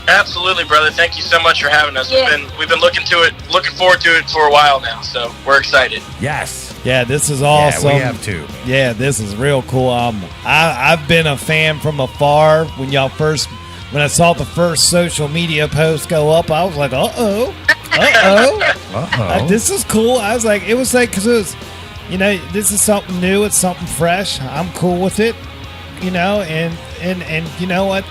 Absolutely, brother. Thank you so much for having us. Yeah. We've been looking forward to it for a while now, so we're excited. Yes. yeah, this is awesome. Yeah, we have to. Yeah, this is real cool. I've been a fan from afar. When I saw the first social media post go up, I was like, uh-oh. This is cool. I was like, because it was, this is something new. It's something fresh. I'm cool with it, and you know what?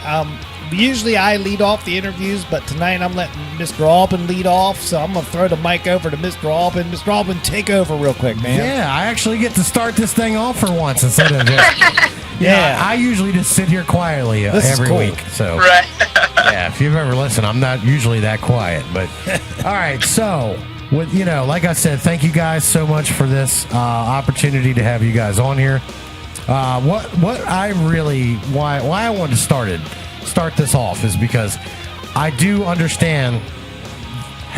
Usually I lead off the interviews, but tonight I'm letting Mr. Alban lead off, so I'm going to throw the mic over to Mr. Alban. Mr. Alban, take over real quick, man. Yeah, I actually get to start this thing off for once instead of just... Yeah. I usually just sit here quietly This is every cool. week. So, Right. yeah, if you've ever listened, I'm not usually that quiet. But, all right, so, like I said, thank you guys so much for this opportunity to have you guys on here. What I really... Why I wanted to start this off is because I do understand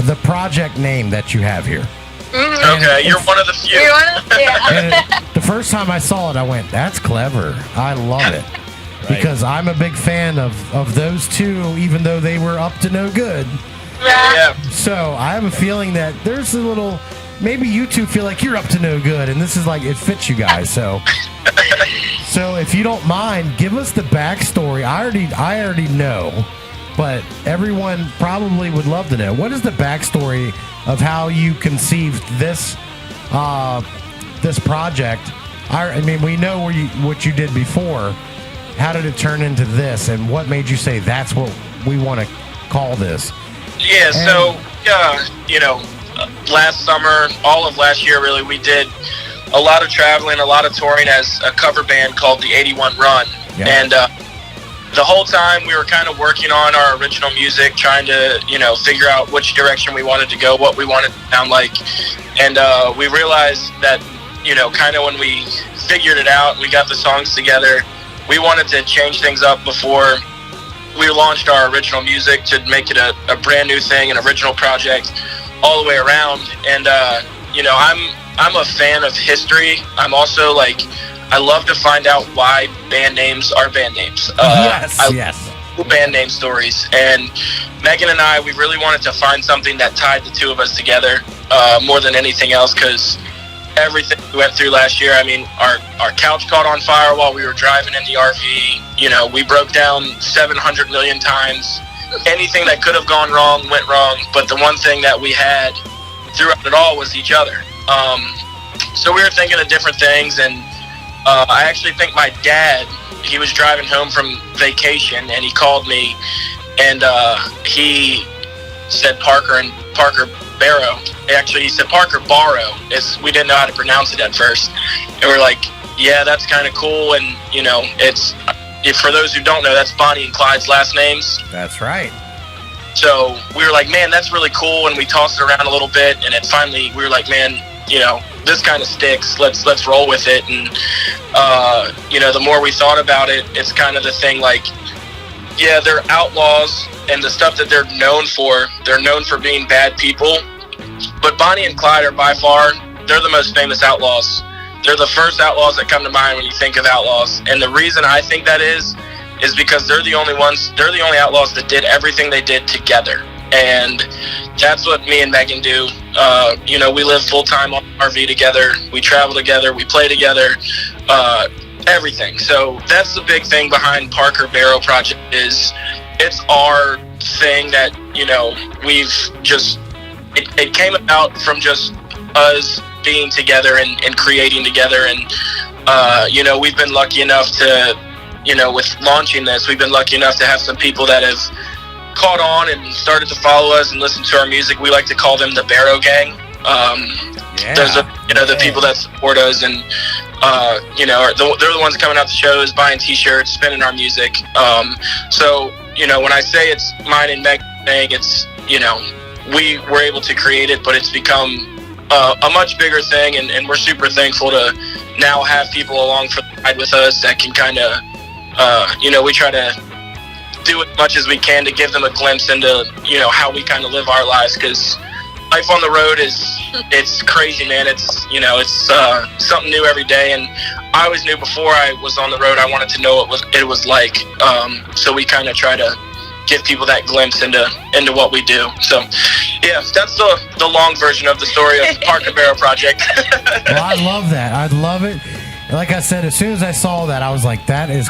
the project name that you have here. Okay, you're one of the few. You want to? Yeah. And the first time I saw it, I went, that's clever. I love it. Because I'm a big fan of those two, even though they were up to no good. Yeah. So I have a feeling that there's a little, maybe you two feel like you're up to no good, and this is like, it fits you guys. So if you don't mind, give us the backstory. I already know, but everyone probably would love to know. What is the backstory of how you conceived this this project? I mean, we know what you did before. How did it turn into this, and what made you say that's what we want to call this? Yeah, so, last summer, all of last year, really, we did a lot of traveling, a lot of touring as a cover band called the 81 Run. Yeah. And the whole time we were kind of working on our original music, trying to, figure out which direction we wanted to go, what we wanted to sound like. And we realized that, kind of when we figured it out, we got the songs together, we wanted to change things up before we launched our original music to make it a brand new thing, an original project all the way around. And, I'm a fan of history. I'm also I love to find out why band names are band names. Yes. Love band name stories. And Megan and I, we really wanted to find something that tied the two of us together more than anything else, because everything we went through last year, I mean, our couch caught on fire while we were driving in the RV. We broke down 700 million times. Anything that could have gone wrong went wrong, but the one thing that we had throughout it all was each other. So we were thinking of different things, and I actually think my dad, he was driving home from vacation, and he called me, and he said Parker Barrow. Actually, he said Parker Barrow. We didn't know how to pronounce it at first, and we're like, yeah, that's kind of cool. And it's, for those who don't know, that's Bonnie and Clyde's last names. That's right. So we were like, man, that's really cool. And we tossed it around a little bit, and it finally, we were like, man, this kind of sticks. Let's roll with it. And the more we thought about it, it's kind of the thing. Yeah, they're outlaws, and the stuff that they're known for being bad people. But Bonnie and Clyde are by far, they're the most famous outlaws they're the first Outlaws that come to mind when you think of Outlaws. And the reason I think that is because they're the only Outlaws that did everything they did together. And that's what me and Megan do. We live full-time on RV together. We travel together. We play together. Everything. So that's the big thing behind Parker Barrow Project is it's our thing that, we've just, it came about from just us being together and creating together. And, we've been lucky enough to, with launching this, we've been lucky enough to have some people that have caught on and started to follow us and listen to our music. We like to call them the Barrow Gang. Those are, the people that support us and, they're the ones coming out to shows, buying t-shirts, spinning our music. So, when I say it's mine and Meg's thing, it's, we were able to create it, but it's become a much bigger thing, and we're super thankful to now have people along for the ride with us that can kind of, we try to do as much as we can to give them a glimpse into, how we kind of live our lives, because life on the road it's crazy, man. It's, it's something new every day, and I always knew before I was on the road, I wanted to know what it was like. So we kind of try to give people that glimpse into what we do. So, yeah, that's the long version of the story of Parker Barrow Project. Well, I love that. I love it. Like I said, as soon as I saw that, I was like, that is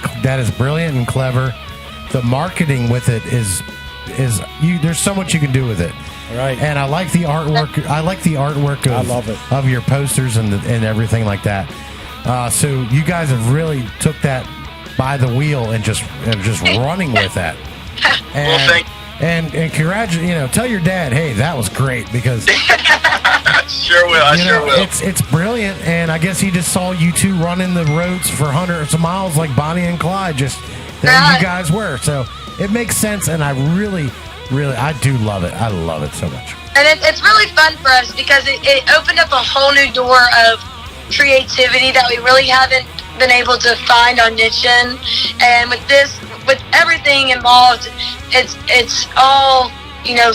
brilliant and clever. The marketing with it is there's so much you can do with it. Right. And I like the artwork. I like the artwork of, I love it. Of your posters and everything like that. So you guys have really took that by the wheel and just running with that. And, well, thank you. And congratulate, tell your dad, hey, that was great, because sure will. I sure will. It's brilliant, and I guess he just saw you two running the roads for hundreds of miles like Bonnie and Clyde. Just there you guys were. So it makes sense, and I really, I do love it. I love it so much. And it's really fun for us because it opened up a whole new door of creativity that we really haven't been able to find our niche in. And with everything involved, it's all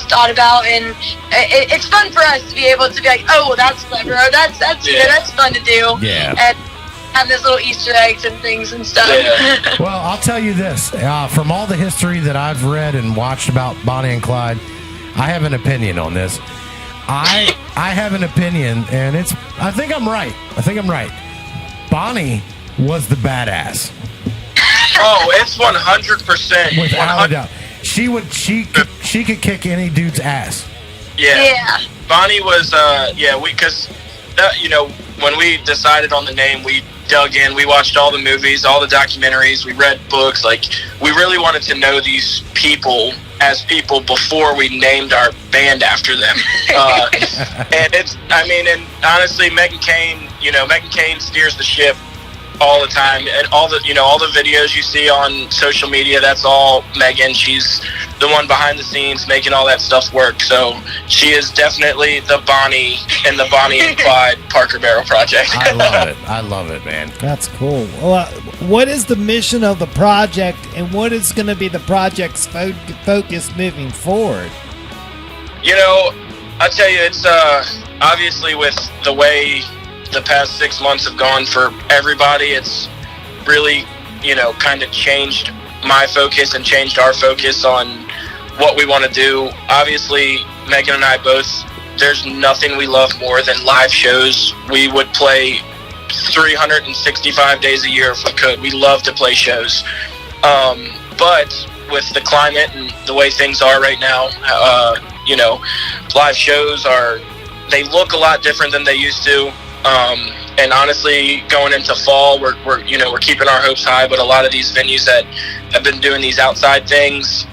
thought about, and it's fun for us to be able to be like, oh, well, that's clever, or that's that's fun to do, and have those little Easter eggs and things and stuff. Yeah. Well, I'll tell you this, from all the history that I've read and watched about Bonnie and Clyde, I have an opinion on this. I have an opinion, and I think I'm right. Bonnie was the badass. Oh, it's 100%. Without a doubt. She could kick any dude's ass. Yeah. Bonnie was, when we decided on the name, we dug in, we watched all the movies, all the documentaries, we read books, like, we really wanted to know these people as people before we named our band after them. And honestly, Megan Kane steers the ship all the time, and all the videos you see on social media, that's all Megan. She's the one behind the scenes making all that stuff work. So she is definitely the Bonnie and the Bonnie and Clyde Parker Barrow Project. I love it, man. That's cool. Well, what is the mission of the project, and what is going to be the project's focus moving forward? I tell you, it's obviously with the way the past 6 months have gone for everybody, it's really, kind of changed my focus and changed our focus on what we want to do. Obviously, Megan and I both, there's nothing we love more than live shows. We would play 365 days a year if we could. We love to play shows. But with the climate and the way things are right now, live shows they look a lot different than they used to. And honestly, going into fall, we're keeping our hopes high, but a lot of these venues that have been doing these outside things,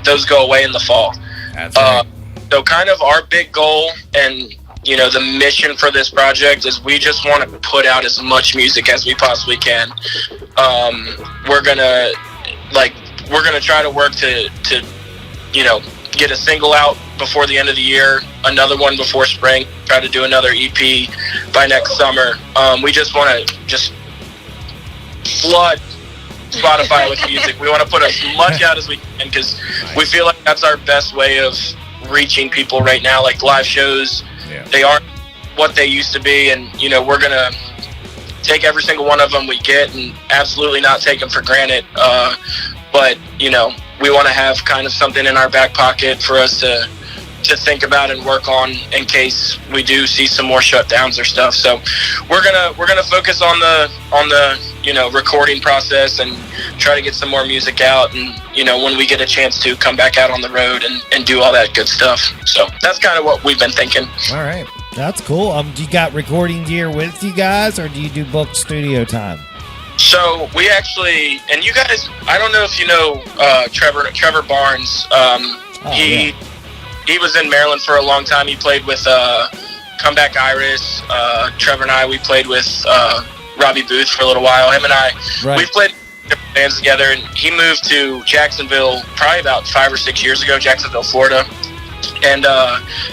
those go away in the fall. That's right. So kind of our big goal and, the mission for this project is we just want to put out as much music as we possibly can. We're gonna try to work to get a single out before the end of the year, another one before spring, try to do another EP by next summer. We just want to flood Spotify with music. We want to put as much out as we can, because we feel like that's our best way of reaching people right now. Like live shows, they aren't what they used to be, and we're gonna take every single one of them we get and absolutely not take them for granted. But, you know, we want to have kind of something in our back pocket for us to think about and work on in case we do see some more shutdowns or stuff. So we're gonna focus on the you know, recording process and try to get some more music out, and you know, when we get a chance to come back out on the road and do all that good stuff. So that's kind of what we've been thinking. All right, That's cool. Do you got recording gear with you guys, or do you do booked studio time? So we actually, and you guys, I don't know if you know Trevor Barnes. He was in Maryland for a long time. He played with Comeback Iris. Trevor and I, we played with Robbie Booth for a little while. Him and I, we've played different bands together, and he moved to Jacksonville probably about 5 or 6 years ago, Jacksonville, Florida. And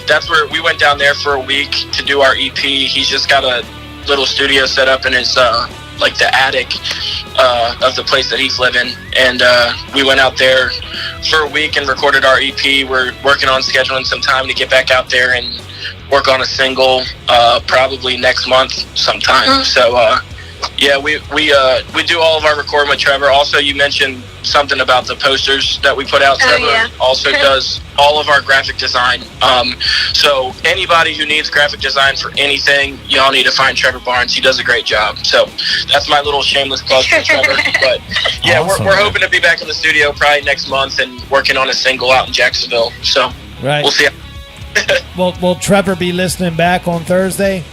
that's where we went down there for a week to do our EP. He's just got a little studio set up in his like the attic of the place that he's living, and we went out there for a week and recorded our EP. We're working on scheduling some time to get back out there and work on a single probably next month sometime. So yeah, we do all of our recording with Trevor. Also, you mentioned something about the posters that we put out. Trevor also does all of our graphic design. So anybody who needs graphic design for anything, y'all need to find Trevor Barnes. He does a great job. So that's my little shameless plug for Trevor. But yeah, awesome, we're hoping to be back in the studio probably next month and working on a single out in Jacksonville. So we'll see. Will Trevor be listening back on Thursday?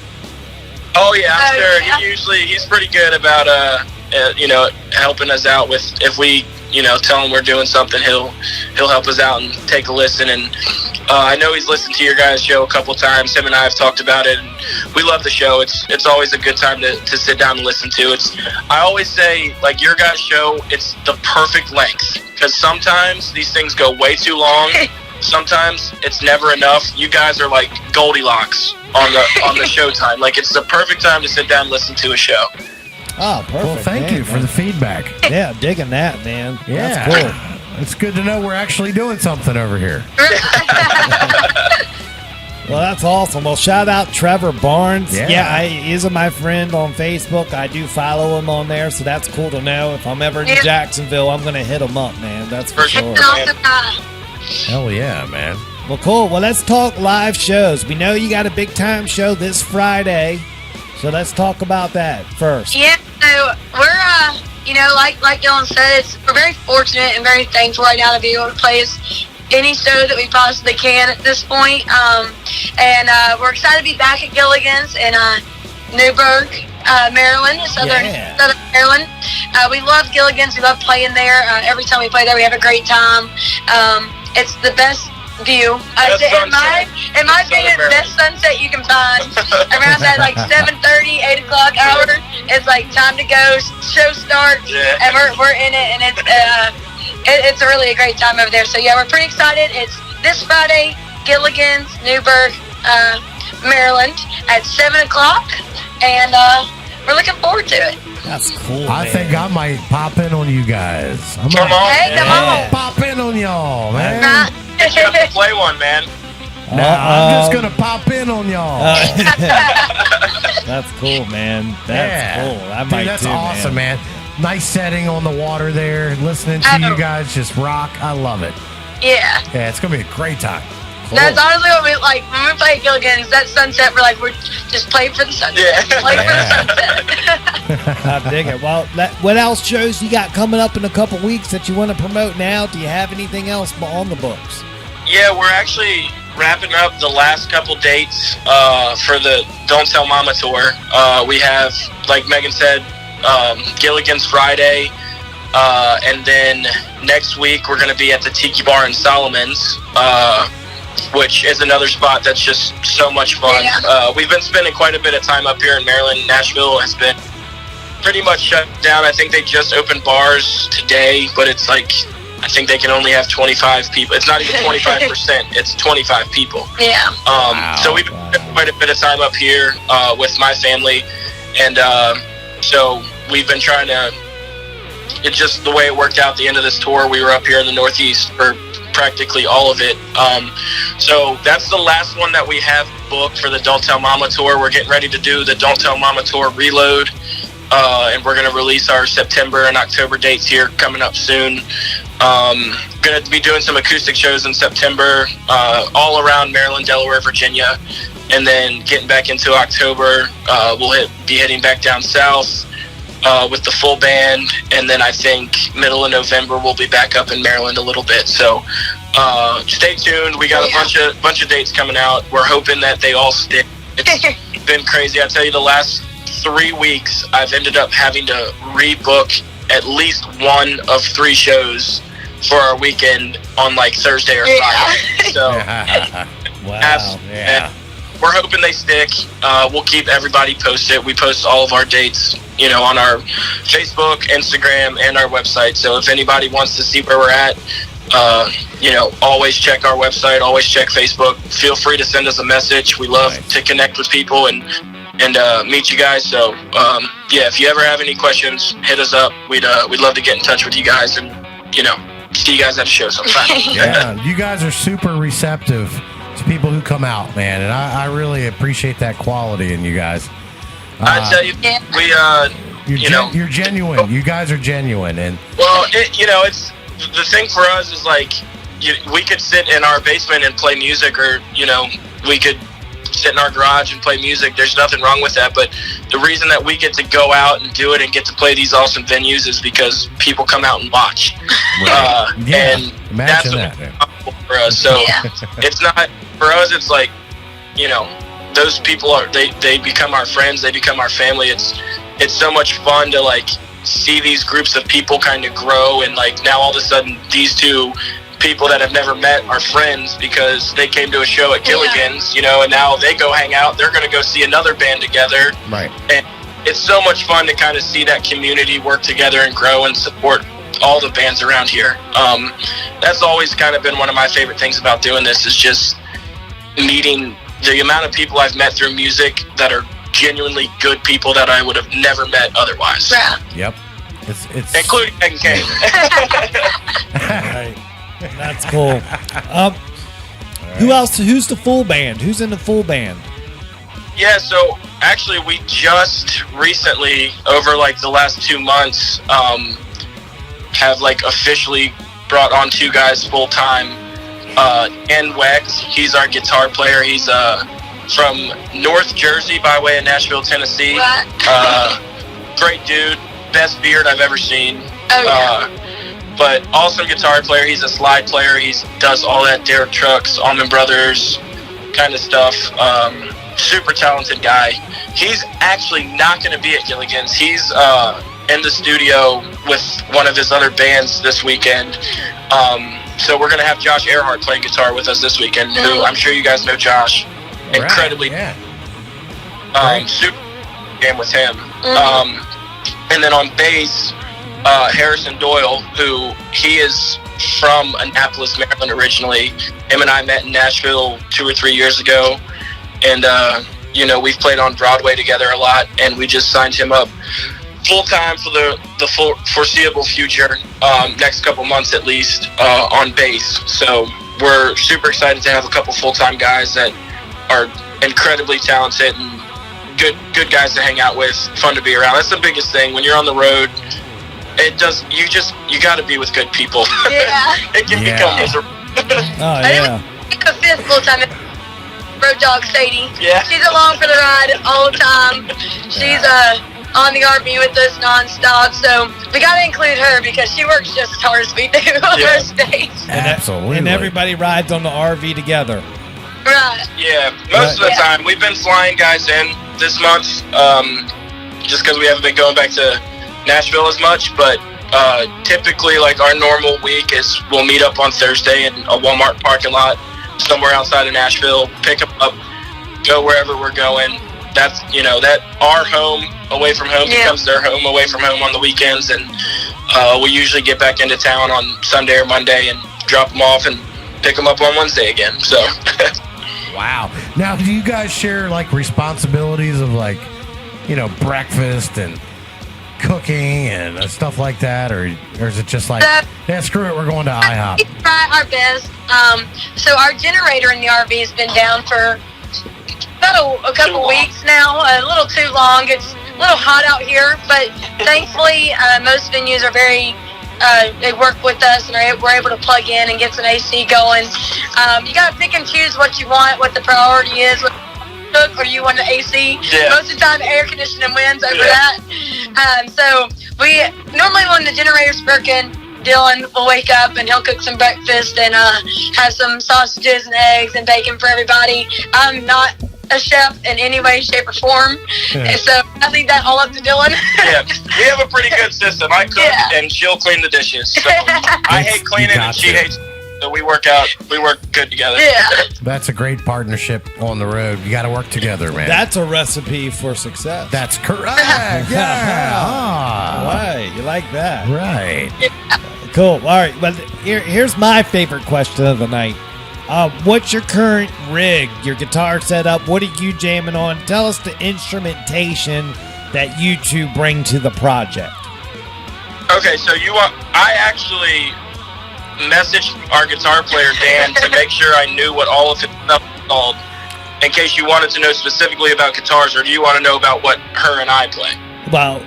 Oh yeah, I'm sure. He's pretty good about you know, helping us out with, if we, you know, tell him we're doing something, he'll help us out and take a listen. And I know he's listened to your guys' show a couple times. Him and I have talked about it, and we love the show. It's always a good time to sit down and listen to. I always say, like, your guys' show, it's the perfect length, because sometimes these things go way too long. Sometimes it's never enough. You guys are like Goldilocks on the show time. Like, it's the perfect time to sit down and listen to a show. Oh, perfect. Well, thank you for the feedback. Yeah, digging that, man. Yeah. That's cool. It's good to know we're actually doing something over here. Well, that's awesome. Well, shout out Trevor Barnes. Yeah. He is my friend on Facebook. I do follow him on there, so that's cool to know. If I'm ever in Jacksonville, I'm going to hit him up, man. That's for sure. Hell yeah, man. Well, cool. Well, let's talk live shows. We know you got a big time show this Friday, so let's talk about that first. Yeah, so we're, you know, like Dylan said, we're very fortunate and very thankful right now to be able to play any show that we possibly can at this point. And we're excited to be back at Gilligan's in Newburgh, Maryland, Southern Maryland. We love Gilligan's. We love playing there. Every time we play there, we have a great time. It's the best view. In my opinion, best sunset you can find around that like 7:30, 8 o'clock hour. It's like time to go. Show starts, and we're in it, and it's really a great time over there. So yeah, we're pretty excited. It's this Friday, Gilligan's, Newburgh, Maryland, at 7 o'clock, and we're looking forward to it. That's cool. I think I might pop in on you guys. Come on. Pop in on y'all, man. You have to play one, man. I'm just gonna pop in on y'all. That's cool, man. That's cool. That's awesome, man. Nice setting on the water there. Listening to you guys just rock. I love it. Yeah. Yeah, it's gonna be a great time. Cool. That's honestly what we like when we play at Gilligan's. That sunset, we're just playing for the sunset. Yeah. For the sunset. I dig it. Well, what else shows you got coming up in a couple weeks that you want to promote now? Do you have anything else on the books? Yeah, we're actually wrapping up the last couple dates for the Don't Tell Mama tour. We have, like Megan said, Gilligan's Friday, and then next week we're going to be at the Tiki Bar in Solomon's, which is another spot that's just so much fun. Yeah. We've been spending quite a bit of time up here in Maryland. Nashville has been pretty much shut down. I think they just opened bars today, but it's like, I think they can only have 25 people. It's not even 25%. It's 25 people. Yeah. So we've been spending quite a bit of time up here with my family, and so we've been trying to. It's just the way it worked out. The end of this tour, we were up here in the Northeast for practically all of it. So that's the last one that we have booked for the Don't Tell Mama tour. We're getting ready to do the Don't Tell Mama tour Reload and we're going to release our September and October dates here coming up soon. Going to be doing some acoustic shows in September, all around Maryland, Delaware, Virginia, and then getting back into October. We'll be heading back down south with the full band, and then I think middle of November we'll be back up in Maryland a little bit. So stay tuned. We got a bunch of dates coming out. We're hoping that they all stick. It's been crazy. I tell you, the last 3 weeks I've ended up having to rebook at least one of 3 shows for our weekend on like Thursday or Friday. So Wow. Yeah. we're hoping they stick. We'll keep everybody posted. We post all of our dates, on our Facebook, Instagram, and our website. So if anybody wants to see where we're at, always check our website, always check Facebook. Feel free to send us a message. We love to connect with people and meet you guys. So if you ever have any questions, hit us up. We'd love to get in touch with you guys and see you guys at a show sometime. Yeah, you guys are super receptive to people who come out, man, and I really appreciate that quality in you guys. I tell you, you're genuine. You guys are genuine, and it's the thing for us is like we could sit in our basement and play music, or we could sit in our garage and play music. There's nothing wrong with that, but the reason that we get to go out and do it and get to play these awesome venues is because people come out and watch. Right. And that's for us. So it's not for us. It's like those people they become our friends. They become our family. It's so much fun to like see these groups of people kind of grow, and like now all of a sudden these two people that have never met are friends because they came to a show at Gilligan's, and now they go hang out. They're going to go see another band together. Right. And it's so much fun to kind of see that community work together and grow and support all the bands around here. That's always kind of been one of my favorite things about doing this, is just meeting the amount of people I've met through music that are genuinely good people that I would have never met otherwise. Yeah. Yep. It's including Megan Kane. Right. That's cool. Who else? Who's the full band? Who's in the full band? Yeah, so actually we just recently, over like the last 2 months, have like officially brought on 2 guys full time. And Wex, he's our guitar player. He's from North Jersey by way of Nashville, Tennessee. Great dude, best beard I've ever seen. But awesome guitar player. He's a slide player. He does all that Derek Trucks, Allman Brothers kind of stuff. Super talented guy. He's actually not going to be at Gilligan's. He's in the studio with one of his other bands this weekend. So we're going to have Josh Earhart playing guitar with us this weekend, who I'm sure you guys know Josh. Incredibly. Super game with him. And then on bass, Harrison Doyle, who he is from Annapolis, Maryland originally. Him and I met in Nashville 2 or 3 years ago, and we've played on Broadway together a lot, and we just signed him up full time for the full foreseeable future, next couple months at least, on bass. So we're super excited to have a couple full-time guys that are incredibly talented and good guys to hang out with, fun to be around. That's the biggest thing when you're on the road. You got to be with good people. Yeah. It can become miserable. Oh yeah. A fifth full time road dog Sadie. Yeah. She's along for the ride all the time. She's on the RV with us nonstop, so we got to include her because she works just as hard as we do on our stage. Absolutely. And everybody rides on the RV together. Right. Yeah, most of the time. We've been flying guys in this month, just because we haven't been going back to Nashville as much, but typically like our normal week is we'll meet up on Thursday in a Walmart parking lot somewhere outside of Nashville, pick them up, go wherever we're going. That's that our home away from home becomes their home away from home on the weekends, and we usually get back into town on Sunday or Monday and drop them off and pick them up on Wednesday again. So wow. Now, do you guys share like responsibilities of like breakfast and cooking and stuff like that, or is it just like screw it, we're going to IHOP? We try our best. So our generator in the RV has been down for about a couple weeks now, a little too long. little hot out here, but thankfully most venues are very they work with us and we're able to plug in and get some AC going. You gotta pick and choose what you want, what the priority is, or you want the AC. Yeah. Most of the time air conditioning wins over that. So we normally, when the generator's working, Dylan will wake up and he'll cook some breakfast and have some sausages and eggs and bacon for everybody. I'm not a chef in any way, shape, or form, and so I leave that all up to Dylan. Yeah, we have a pretty good system. I cook and she'll clean the dishes. So I hate cleaning and she hates. So we work good together. Yeah. That's a great partnership on the road. You got to work together, man. That's a recipe for success. That's correct. Yeah. Right. You like that? Right. Cool. All right. Well, here's my favorite question of the night. What's your current rig, your guitar setup? What are you jamming on? Tell us the instrumentation that you two bring to the project. Okay, so I actually messaged our guitar player, Dan, to make sure I knew what all of his stuff was called, in case you wanted to know specifically about guitars, or do you want to know about what her and I play? Well,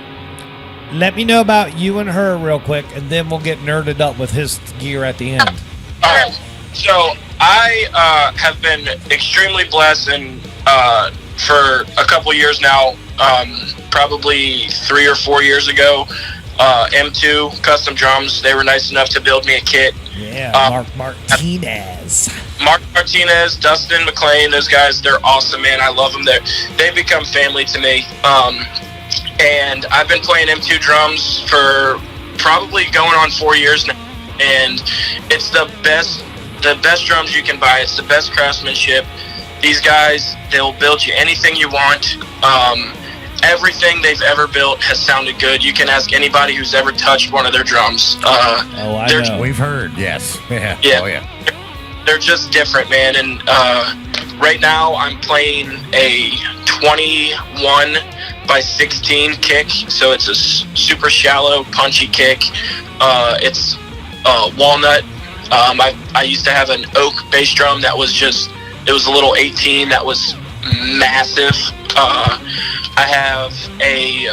let me know about you and her real quick, and then we'll get nerded up with his gear at the end. All right. So I have been extremely blessed, and for a couple years now, probably 3 or 4 years ago, M2 Custom Drums, they were nice enough to build me a kit. Yeah, Mark Martinez. Mark Martinez, Dustin McLean, those guys, they're awesome, man. I love them. They've become family to me. And I've been playing M2 drums for probably going on 4 years now. And it's the best drums you can buy. It's the best craftsmanship. These guys, they'll build you anything you want. Everything they've ever built has sounded good. You can ask anybody who's ever touched one of their drums. I know. We've heard, yes. Yeah. Yeah. Oh, yeah. They're just different, man. And right now I'm playing a 21 by 16 kick. So it's a super shallow, punchy kick. It's walnut. I used to have an oak bass drum that was it was a little 18 that was massive. I have a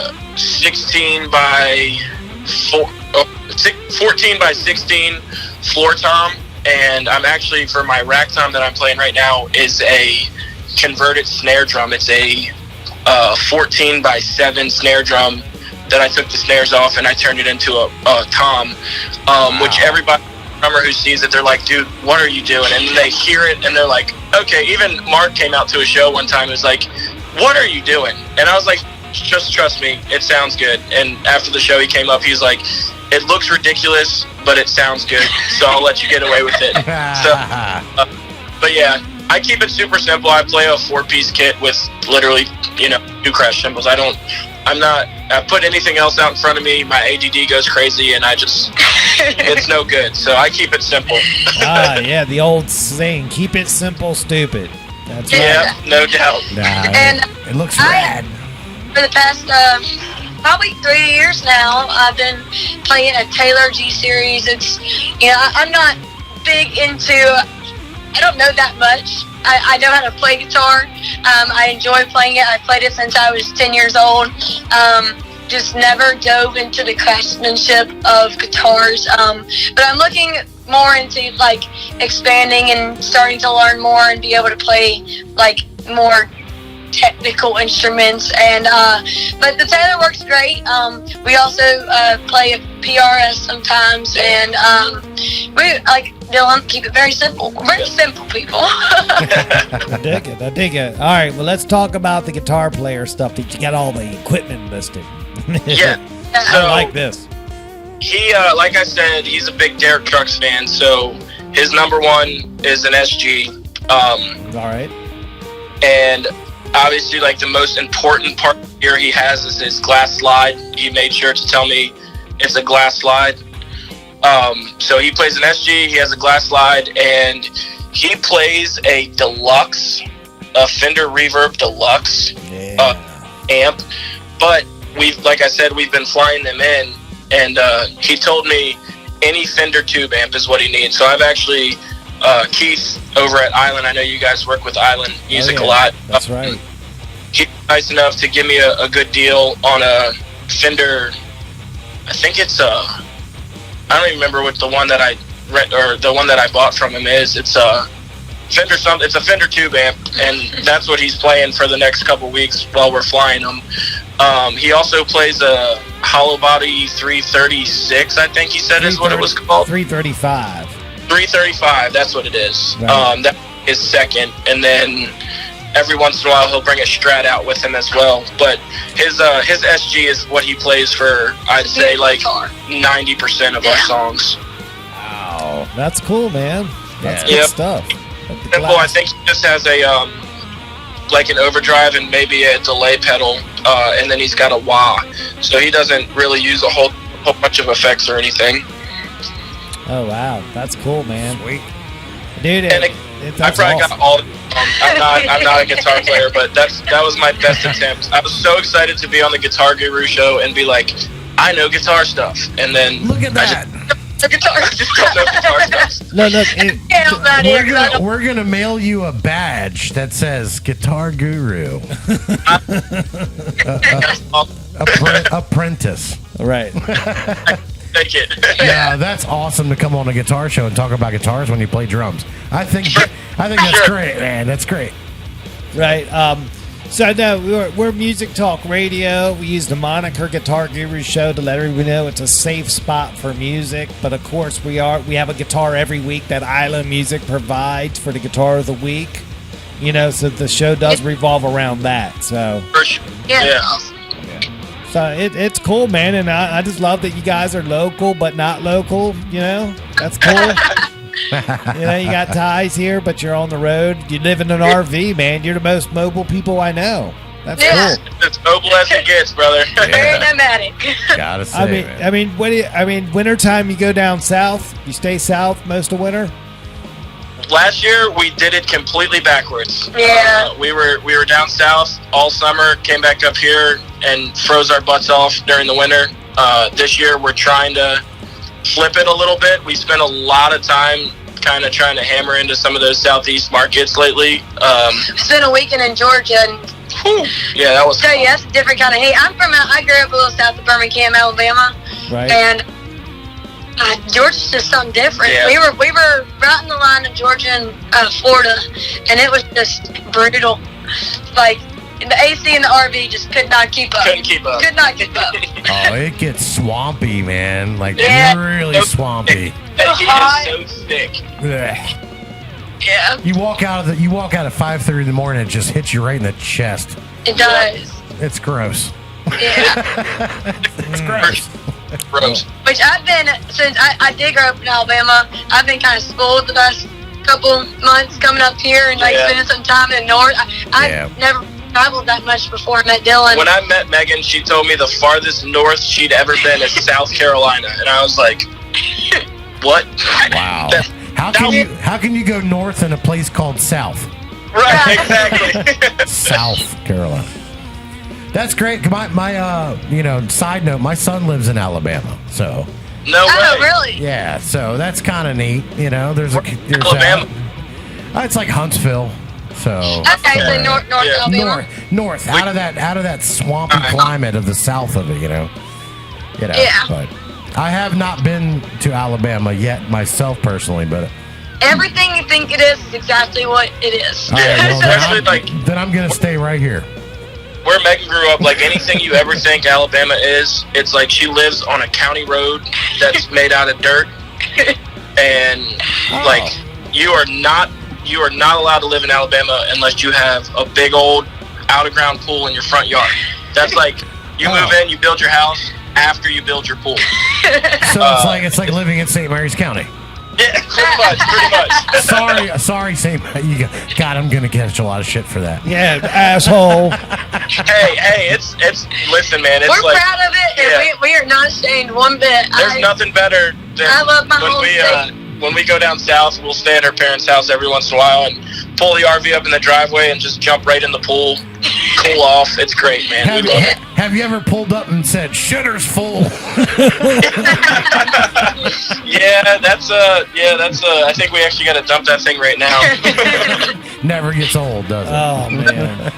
14 by 16 floor tom, and I'm actually, for my rack tom that I'm playing right now, is a converted snare drum. It's a 14 by 7 snare drum that I took the snares off and I turned it into a tom, which everybody drummer who sees it, they're like, dude, what are you doing? And they hear it and they're like, okay. Even Mark came out to a show one time and was like, what are you doing? And I was like, just trust me, it sounds good. And after the show, he came up, he's like, it looks ridiculous, but it sounds good, so I'll let you get away with it. So, but yeah, I keep it super simple. I play a 4-piece kit with literally, 2 crash cymbals. I put anything else out in front of me, my ADD goes crazy, and it's no good. So I keep it simple. Yeah, the old saying, keep it simple, stupid. That's right. Yeah, no doubt. And it looks rad. For the past probably 3 years now, I've been playing a Taylor G series. It's I'm not big into. I don't know that much. I know how to play guitar. I enjoy playing it. I played it since I was 10 years old. Just never dove into the craftsmanship of guitars. But I'm looking more into expanding and starting to learn more and be able to play more technical instruments. And but the Taylor works great. We also play a PRS sometimes, and we Dylan, keep it very simple. We're very simple people. I dig it. All right, well, let's talk about the guitar player stuff that you got all the equipment listed. Yeah. I like this. He, like I said, he's a big Derek Trucks fan, so his number one is an SG. All right. And obviously, the most important part here he has is his glass slide. He made sure to tell me it's a glass slide. So he plays an SG, he has a glass slide, and he plays a deluxe, a Fender Reverb Deluxe amp. But like I said, we've been flying them in, and he told me any Fender tube amp is what he needs. So I've actually, Keith over at Island, I know you guys work with Island Music a lot. That's right. he's nice enough to give me a good deal on a Fender. I think it's I don't even remember what the one that I rent or the one that I bought from him is. It's a Fender something. It's a Fender tube amp, and that's what he's playing for the next couple weeks while we're flying him. He also plays a hollow body 336. I think he said is what it was called. 335. 335. That's what it is. Right. That is second, and then every once in a while he'll bring a Strat out with him as well. But his SG is what he plays for. I'd say like 90% of our songs. Wow, that's cool, man. That's good Yep. stuff. Simple. I think he just has a like an overdrive and maybe a delay pedal, and then he's got a wah. So he doesn't really use a whole bunch of effects or anything. Oh wow, that's cool, man. Sweet, dude. I probably got all. I'm not a guitar player, but that was my best attempt. I was so excited to be on the Guitar Guru show and be like, I know guitar stuff, and then Look at that. I just don't know guitar stuff. Look, We're gonna mail you a badge that says Guitar Guru. Apprentice. right. Take it. Yeah, that's awesome to come on a guitar show and talk about guitars when you play drums. I think that's great, man. That's great. Right. So no, we're Music Talk Radio. We use the moniker Guitar Guru Show to let everyone know it's a safe spot for music. But of course, we have a guitar every week that Island Music provides for the Guitar of the Week. You know, so the show does revolve around that. So For sure. Yeah. so it's cool, man. And I just love that you guys are local, but not local. You know, that's cool. You know, you got ties here, but you're on the road. You live in an RV, man. You're the most mobile people I know. That's cool. It's mobile as it gets, brother. Very nomadic. Gotta say, man. I mean, wintertime you go down south. You stay south most of winter. Last year we did it completely backwards. Yeah. We were down south all summer, came back up here and froze our butts off during the winter. This year we're trying to flip it a little bit. We spent a lot of time kind of trying to hammer into some of those southeast markets lately. Spent a weekend in Georgia, and yeah, that was so yeah, that's a different kind of hate. I grew up a little south of Birmingham, Alabama, Right. and Georgia's just something different. Yeah. We were right in the line of Georgia and Florida, and it was just brutal. Like the AC in the RV just could not keep up. Couldn't keep up. Could not keep up. Oh, it gets swampy, man. Like Yeah. really swampy. It is so thick. Ugh. Yeah, You walk out at 5:30 in the morning, it just hits you right in the chest. it does. It's gross. Yeah. It's gross. Gross. Which I've been, since I did grow up in Alabama, I've been kind of spoiled the last couple months coming up here and like Yeah. spending some time in the north. I Yeah. never traveled that much before I met Dylan. When I met Megan, she told me the farthest north she'd ever been is South Carolina, and I was like, "What?" Wow. That- How can you go north in a place called South? Right, exactly. South Carolina. That's great. My side note, my son lives in Alabama, so No Oh, way. really? yeah, so that's kind of neat. You know, there's Alabama. It's like Huntsville, so Okay, so north Yeah. Alabama. north out of that swampy climate of the south of it, you know. Yeah. But I have not been to Alabama yet myself personally, but Everything you think it is exactly what it is. all right, Yeah, well, especially then I'm gonna stay right here. where Megan grew up, like anything you ever think Alabama is, it's like she lives on a county road that's made out of dirt, and like you are not allowed to live in Alabama unless you have a big old out of ground pool in your front yard. That's like you move in, you build your house after you build your pool. So it's like living in St. Mary's County. Yeah, pretty much. Sorry, St. God, I'm gonna catch a lot of shit for that. Yeah, asshole. Hey, it's listen, man. It's We're like proud of it, and yeah. we are not ashamed one bit. There's nothing better than I love my when home state. when we go down south. We'll stay at her parents' house every once in a while and pull the RV up in the driveway and just jump right in the pool, cool off. It's great, man. We love it. Have you ever pulled up and said shitter's full? Yeah, that's I think we actually got to dump that thing right now. Never gets old, does it? Oh man.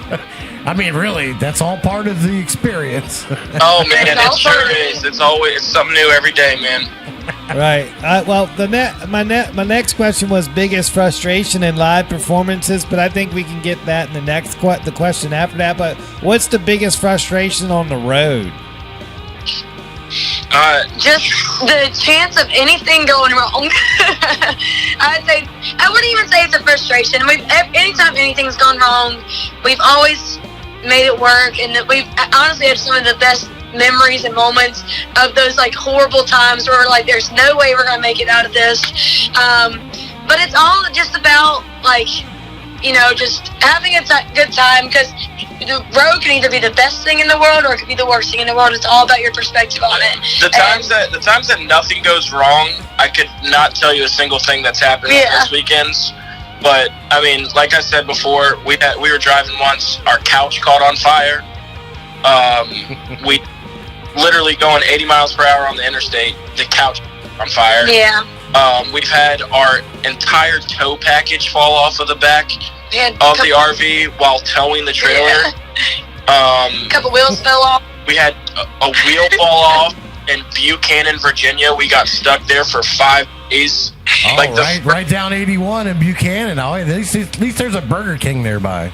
I mean, really, that's all part of the experience. Oh man, it sure is. It's always something new every day, man. Right. Well, my next question was biggest frustration in live performances, but I think we can get that in the next the question after that. But what's the biggest frustration on the road? Just the chance of anything going wrong. I wouldn't even say it's a frustration. Anytime anything's gone wrong, we've always made it work, and we've honestly had some of the best memories and moments of those like horrible times where we're like, there's no way we're gonna make it out of this. But it's all just about like, just having a good time, because the road can either be the best thing in the world or it could be the worst thing in the world. It's all about your perspective on it. The times that nothing goes wrong, I could not tell you a single thing that's happened on those weekends. But I mean, like I said before, we were driving once, our couch caught on fire. We literally going 80 miles per hour on the interstate, the couch on fire. Yeah. We've had our entire tow package fall off of the back of the RV while towing the trailer. A couple wheels fell off. We had a wheel fall off in Buchanan, Virginia. We got stuck there for 5 days. Oh, right down 81 in Buchanan. Oh, at least there's a Burger King nearby.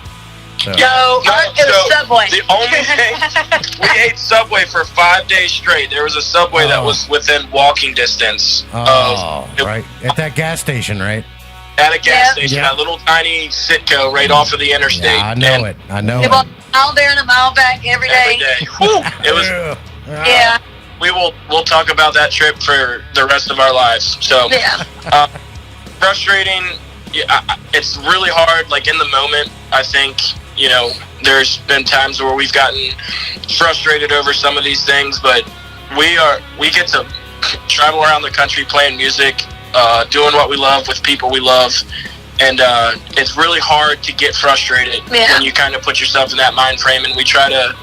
So. No, it was Subway. The only thing, we ate Subway for 5 days straight. There was a Subway that was within walking distance. Right. At that gas station, right? At a gas station, a little tiny Sitco right off of the interstate. Yeah, I know it. A mile there and a mile back every day. Whew, it was. Yeah. We'll talk about that trip for the rest of our lives. So, frustrating. Yeah, it's really hard. Like in the moment, I think there's been times where we've gotten frustrated over some of these things, but we get to travel around the country playing music, doing what we love with people we love, and it's really hard to get frustrated when you kind of put yourself in that mind frame. And we try to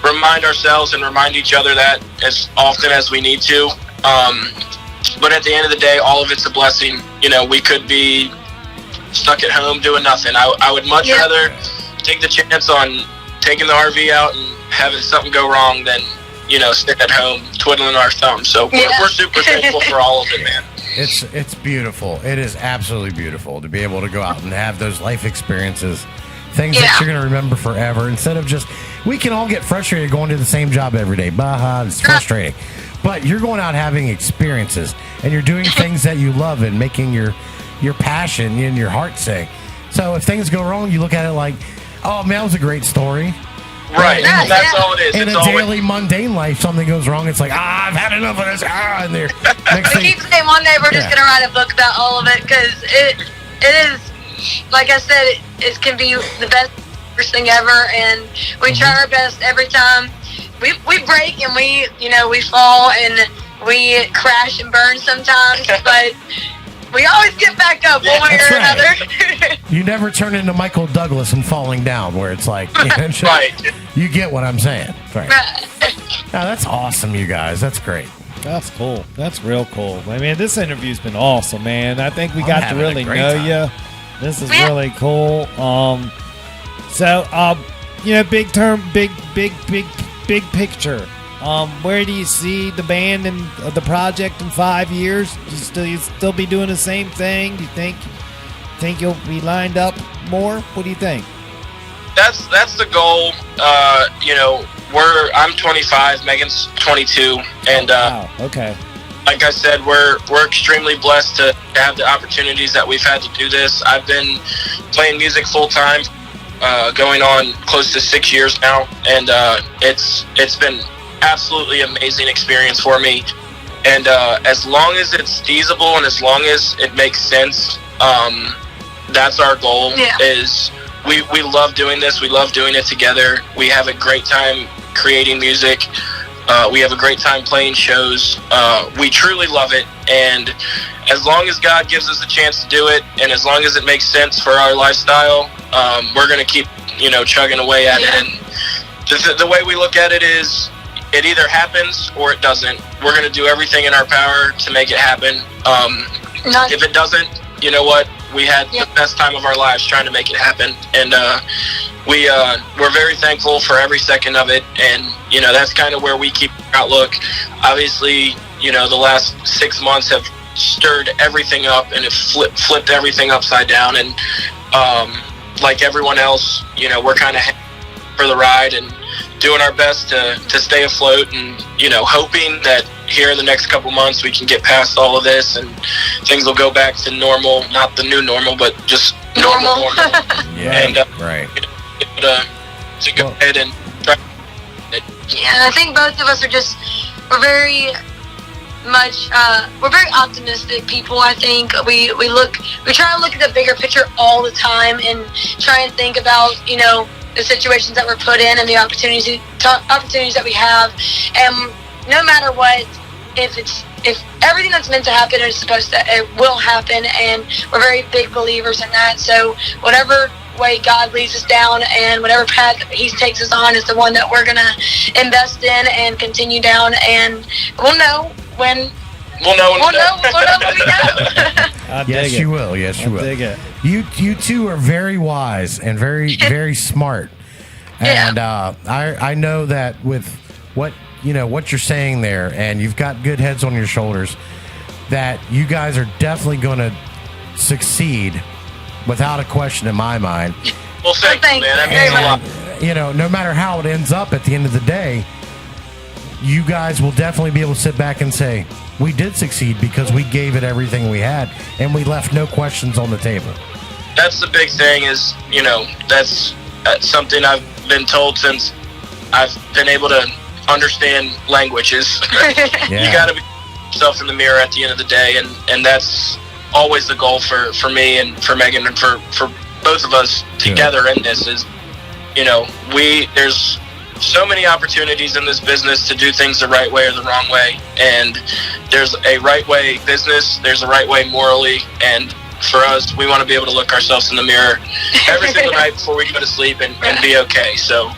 remind ourselves and remind each other that as often as we need to. But at the end of the day, all of it's a blessing. We could be stuck at home doing nothing. I would much rather take the chance on taking the RV out and having something go wrong than sit at home twiddling our thumbs. So we're super thankful for all of it, man. It's beautiful. It is absolutely beautiful to be able to go out and have those life experiences, things that you're going to remember forever, instead of just, we can all get frustrated going to the same job every day. It's frustrating. But you're going out having experiences, and you're doing things that you love and making your passion and your heart sing. So if things go wrong, you look at it like, oh man, that was a great story. Right, and that's all it is. In a daily mundane life, something goes wrong. It's like, I've had enough of this. And there. We keep saying one day we're just going to write a book about all of it, because it is, like I said, it can be the best thing ever, and we try our best every time. We break and we fall and we crash and burn sometimes, but we always get back up one way or another. You never turn into Michael Douglas and falling down, where it's like, you get what I'm saying. Right. Now, that's awesome, you guys. That's great. That's cool. That's real cool. I mean, this interview's been awesome, man. I think we got to really know you. This is really cool. Big picture. Where do you see the band and the project in 5 years? You still be doing the same thing? Do you think you'll be lined up more? What do you think? That's the goal. I'm 25, Megan's 22, and wow. Okay. Like I said, we're extremely blessed to have the opportunities that we've had to do this. I've been playing music full time, going on close to 6 years now, and it's been absolutely amazing experience for me. And as long as it's feasible and as long as it makes sense, that's our goal. Is we love doing this. We love doing it together. We have a great time creating music. We have a great time playing shows. We truly love it, and as long as God gives us a chance to do it, and as long as it makes sense for our lifestyle, we're going to keep chugging away at it. And the way we look at it is, it either happens or it doesn't. We're going to do everything in our power to make it happen. If it doesn't, you know what? we had the best time of our lives trying to make it happen, and we're very thankful for every second of it. And that's kind of where we keep our outlook. Obviously, the last 6 months have stirred everything up and it flipped everything upside down. And like everyone else, we're kind of for the ride and doing our best to stay afloat, and hoping that here in the next couple months we can get past all of this and things will go back to normal, not the new normal, but just normal. Yeah, and right. To go ahead and try. Yeah, I think both of us we're very optimistic people. I think we try to look at the bigger picture all the time and try and think about the situations that we're put in and the opportunities that we have. And no matter what, if everything that's meant to happen is it will happen, and we're very big believers in that. So whatever way God leads us down and whatever path He takes us on is the one that we're gonna invest in and continue down, and we'll know when. We'll know when we go. Yes, you will. Yes, you will. Dig it. You two are very wise and very very smart, and I know that with what you're saying there, and you've got good heads on your shoulders, that you guys are definitely going to succeed without a question in my mind. Well, thanks, man. That means a lot. No matter how it ends up at the end of the day, you guys will definitely be able to sit back and say, we did succeed because we gave it everything we had and we left no questions on the table. That's the big thing is, that's something I've been told since I've been able to understand languages. You got to be yourself in the mirror at the end of the day, and that's always the goal for me and for Megan and for both of us together in this is, there's so many opportunities in this business to do things the right way or the wrong way, and there's a right way business, there's a right way morally, and for us, we want to be able to look ourselves in the mirror every single night before we go to sleep and be okay. So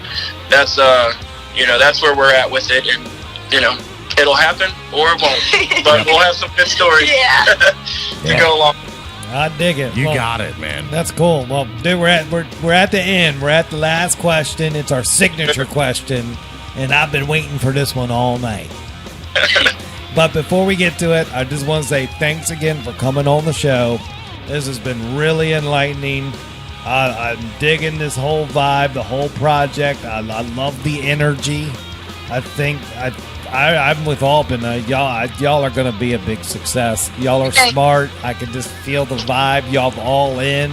that's that's where we're at with it, and it'll happen or it won't, but we'll have some good stories to go along. I dig it. You got it, man. That's cool. Well, dude, we're at the end. We're at the last question. It's our signature question, and I've been waiting for this one all night. But before we get to it, I just want to say thanks again for coming on the show. This has been really enlightening. I'm digging this whole vibe, the whole project. I love the energy. I think I'm with Alban. Y'all are going to be a big success. Y'all are smart. I can just feel the vibe. Y'all all in.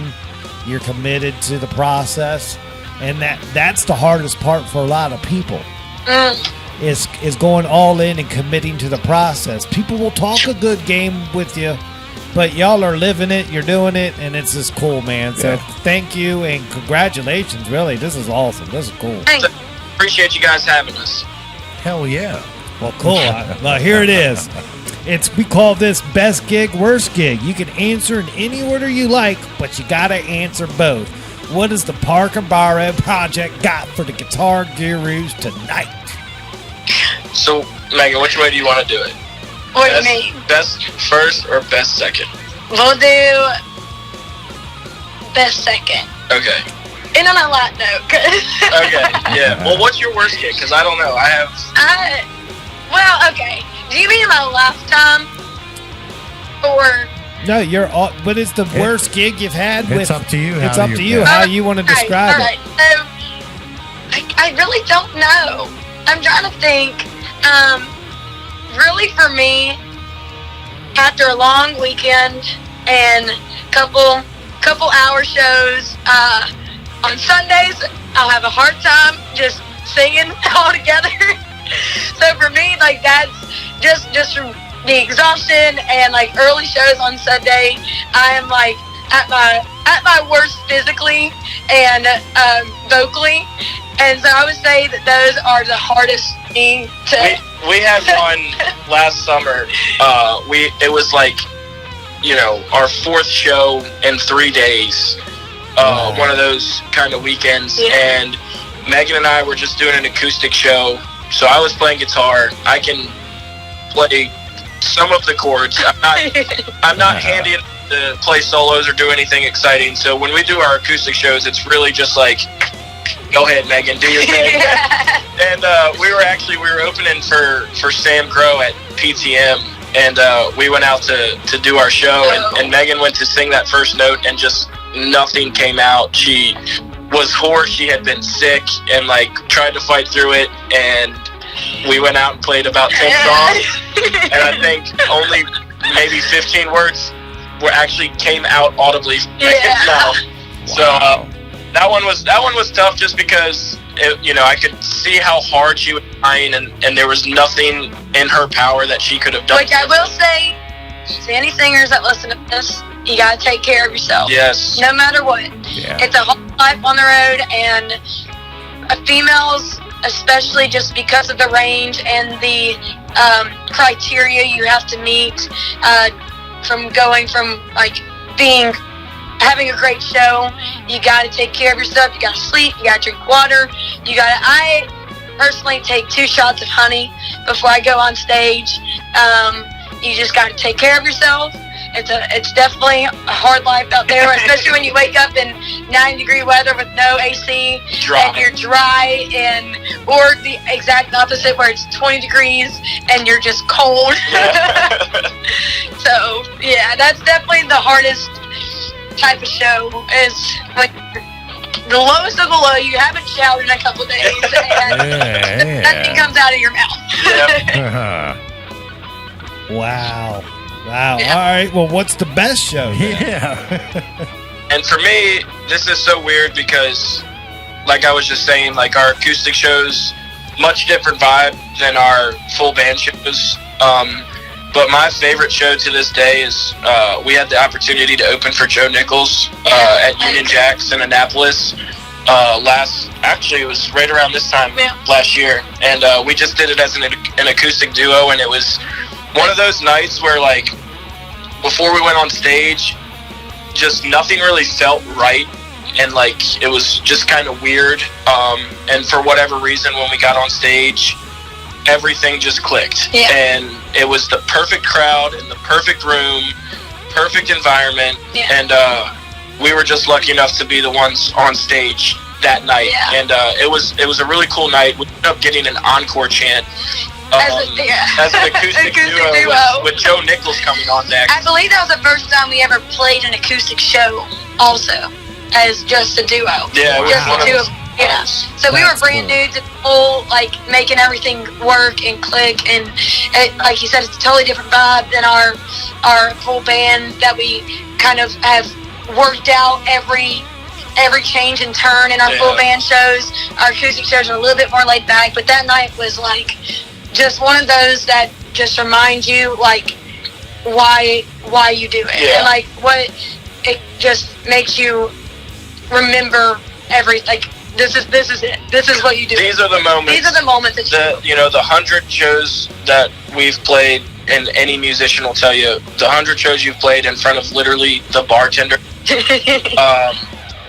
You're committed to the process, and that's the hardest part for a lot of people. Is going all in and committing to the process. People will talk a good game with you, but y'all are living it. You're doing it, and it's just cool, man. So thank you and congratulations. Really, this is awesome. This is cool. Appreciate you guys having us. Hell yeah. Well, cool. Well, here it is. We call this best gig, worst gig. You can answer in any order you like, but you got to answer both. What does the Parker Barrow project got for the Guitar Gurus tonight? So, Megan, which way do you want to do it? What do you mean? Best first or best second? We'll do best second. Okay. And on a light note. Okay, yeah. Well, what's your worst gig? Because I don't know. Well, okay. Do you mean my lifetime? Or... No, but it's the worst gig you've had. It's up to you. It's up to you how you want to describe it. I really don't know. I'm trying to think. Really, for me, after a long weekend and couple hour shows on Sundays, I'll have a hard time just singing all together. So for me, like that's just from the exhaustion and like early shows on Sunday, I am like at my worst physically and vocally, and so I would say that those are the hardest thing to. We had one last summer. It was like, our fourth show in 3 days. One of those kind of weekends, and Megan and I were just doing an acoustic show. So I was playing guitar. I can play some of the chords. I'm not handy enough to play solos or do anything exciting. So when we do our acoustic shows, it's really just like, go ahead, Megan, do your thing. And we were opening for Sam Grow at PTM, and we went out to do our show, and Megan went to sing that first note, and just nothing came out. She was hoarse. She had been sick and like tried to fight through it, and we went out and played about 10 songs, and I think only maybe 15 words actually came out audibly from Megan's mouth. So that one was tough, just because I could see how hard she was trying, and there was nothing in her power that she could have done. Which I will say, to any singers that listen to this, you gotta take care of yourself. Yes. No matter what. Yeah. It's a whole life on the road, and females, especially just because of the range and the criteria you have to meet, from going from like having a great show, you gotta take care of yourself. You gotta sleep. You gotta drink water. I personally take 2 shots of honey before I go on stage. You just gotta take care of yourself. It's definitely a hard life out there, especially when you wake up in 90-degree weather with no AC, and you're dry, or the exact opposite where it's 20 degrees and you're just cold. So yeah, that's definitely the hardest type of show, is like the lowest of the low. You haven't showered in a couple of days, and nothing comes out of your mouth. Wow. All right. Well, what's the best show then? Yeah. And for me, this is so weird because, like I was just saying, like our acoustic shows, much different vibe than our full band shows. But my favorite show to this day is we had the opportunity to open for Joe Nichols at Union Jacks in Annapolis. It was right around this time last year, and we just did it as an acoustic duo, and it was one of those nights where, like, before we went on stage, just nothing really felt right, and like it was just kind of weird. And for whatever reason, when we got on stage, everything just clicked, and it was the perfect crowd in the perfect room, perfect environment, and we were just lucky enough to be the ones on stage that night, and it was a really cool night. We ended up getting an encore chant. As an acoustic duo with Joe Nichols coming on next. I believe that was the first time we ever played an acoustic show, also, as just a duo. Yeah, just the two of us. Yeah. So we were brand new to the whole, like, making everything work and click, and like you said, it's a totally different vibe than our full band that we kind of have worked out every change and turn in our full band shows. Our acoustic shows are a little bit more laid back, but that night was like just one of those that just remind you, like, why you do it, and like what it just makes you remember this is it. This is what you do. These are the moments. These are the moments that the 100 shows that we've played, and any musician will tell you, the 100 shows you've played in front of literally the bartender.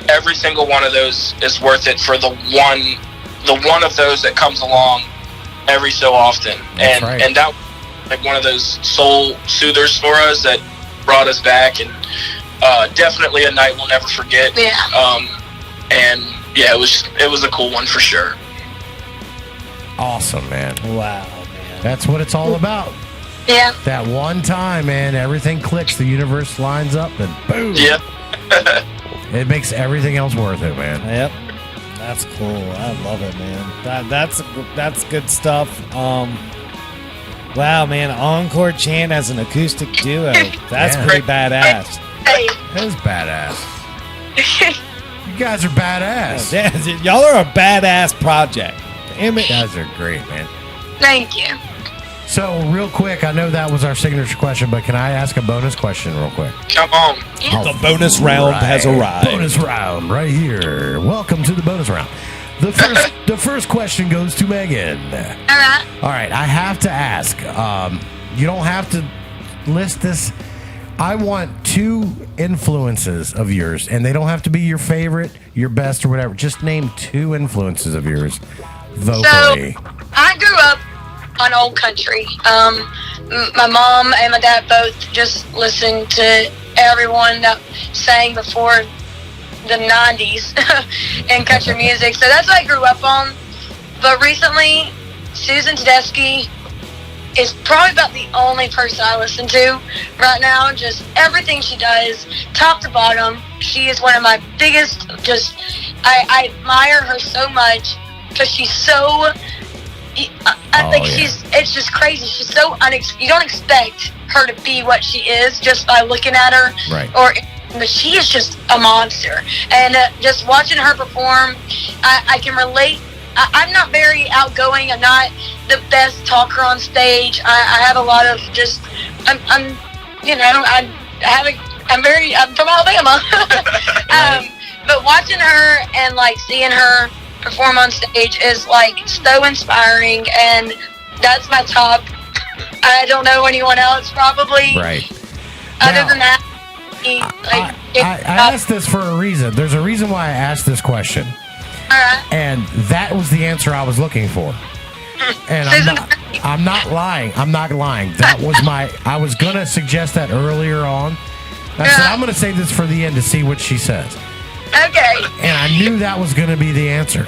Every single one of those is worth it for the one of those that comes along every so often. That's right. And that was like one of those soul soothers for us that brought us back, and definitely a night we'll never forget. And yeah, it was a cool one for sure. Awesome, man. Wow, man. That's what it's all about. Yeah. That one time, man, everything clicks, the universe lines up, and boom. Yep. It makes everything else worth it, man. Yep. That's cool. I love it, man. That's good stuff. Wow, man. Encore chant as an acoustic duo. That's pretty badass. That is badass. You guys are badass. Yeah, y'all are a badass project. Damn it. You guys are great, man. Thank you. So, real quick, I know that was our signature question, but can I ask a bonus question real quick? Come on. The bonus round has arrived. Bonus round right here. Welcome to the bonus round. The first question goes to Megan. All right. I have to ask. You don't have to list this. I want 2 influences of yours, and they don't have to be your favorite, your best, or whatever. Just name 2 influences of yours vocally. So, I grew up on old country. my mom and my dad both just listened to everyone that sang before the 90s in country music. So that's what I grew up on. But recently, Susan Tedeschi is probably about the only person I listen to right now. Just everything she does, top to bottom. She is one of my biggest, I admire her so much because she's so, it's just crazy. She's so, you don't expect her to be what she is just by looking at her. Right. But she is just a monster. And just watching her perform, I can relate. I'm not very outgoing. I'm not the best talker on stage. I have a lot of just, I'm from Alabama. But watching her and like seeing her perform on stage is like so inspiring, and that's my top. I don't know anyone else probably. Right. Other than that, I asked this for a reason. There's a reason why I asked this question. And that was the answer I was looking for. And I'm not lying. I'm not lying. That was I was going to suggest that earlier on. I said, I'm going to save this for the end to see what she says. Okay. And I knew that was going to be the answer.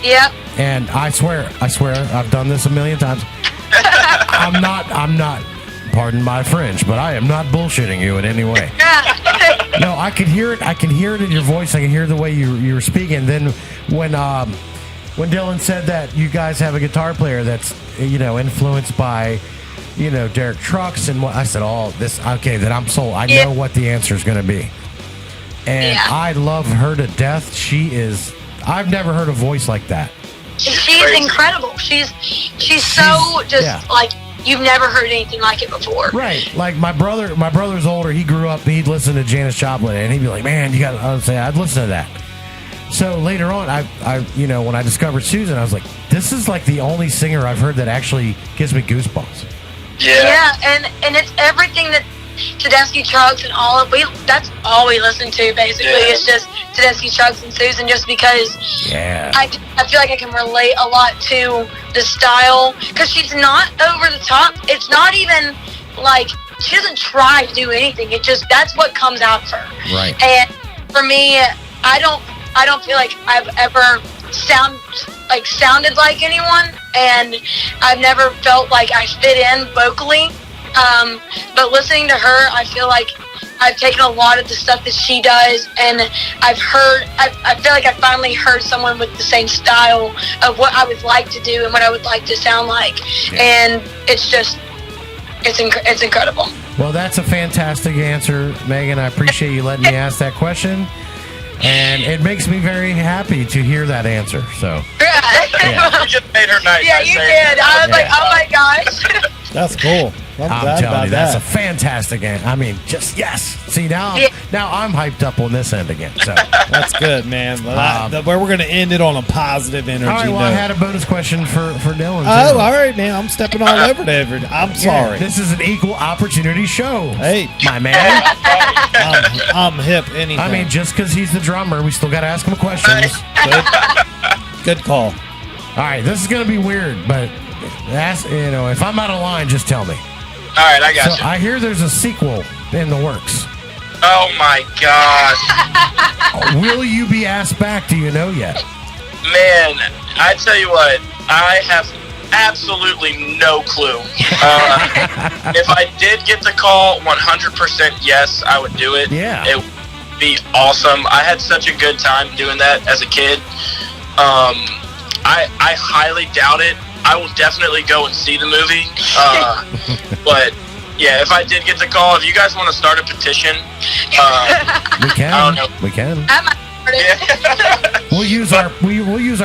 Yep. And I swear, I've done this a million times. I'm not, pardon my French, but I am not bullshitting you in any way. No, I can hear it. I can hear it in your voice. I can hear the way you were speaking. Then when Dylan said that you guys have a guitar player that's influenced by Derek Trucks and what, I said, then I'm sold. I know what the answer is going to be, and I love her to death. I've never heard a voice like that. She's incredible. She's so just like. You've never heard anything like it before. Right. Like my brother's older. He grew up, he'd listen to Janis Joplin, and he'd be like, man, I'd listen to that. So later on, I when I discovered Susan, I was like, this is like the only singer I've heard that actually gives me goosebumps. Yeah, and it's everything that Tedeschi, Trucks, and that's all we listen to, basically. Yeah. It's just Tedeschi, Trucks, and Susan, just because I feel like I can relate a lot to the style, because she's not over the top. It's not even like, she doesn't try to do anything. That's what comes out of her. Right. And for me, I don't feel like I've ever sounded like anyone, and I've never felt like I fit in vocally. But listening to her, I feel like I've taken a lot of the stuff that she does, and I feel like I finally heard someone with the same style of what I would like to do and what I would like to sound like. And it's incredible. Well, that's a fantastic answer, Megan. I appreciate you letting me ask that question. And it makes me very happy to hear that answer. So, You just made her night. Yeah, you did. I was like, oh my gosh. That's cool. I'm telling you, that's a fantastic answer. I mean, just yes. See, now I'm hyped up on this end again. So that's good, man. We're going to end it on a positive energy. All right, well, I had a bonus question for Dylan. Oh, all right, man. I'm stepping all over David. I'm sorry. This is an equal opportunity show. Hey, my man. I'm hip. Anything. I mean, just because he's the drummer, we still got to ask him questions. Good call. All right, this is going to be weird, but if I'm out of line, just tell me. All right, I got you. I hear there's a sequel in the works. Oh my gosh. Will you be asked back? Do you know yet? Man, I tell you what, I have absolutely no clue. If I did get the call, 100% yes, I would do it. Yeah. It would be awesome. I had such a good time doing that as a kid. I highly doubt it. I will definitely go and see the movie. But yeah, if I did get the call, if you guys want to start a petition, we can. I don't know. We can. Yeah. We'll use our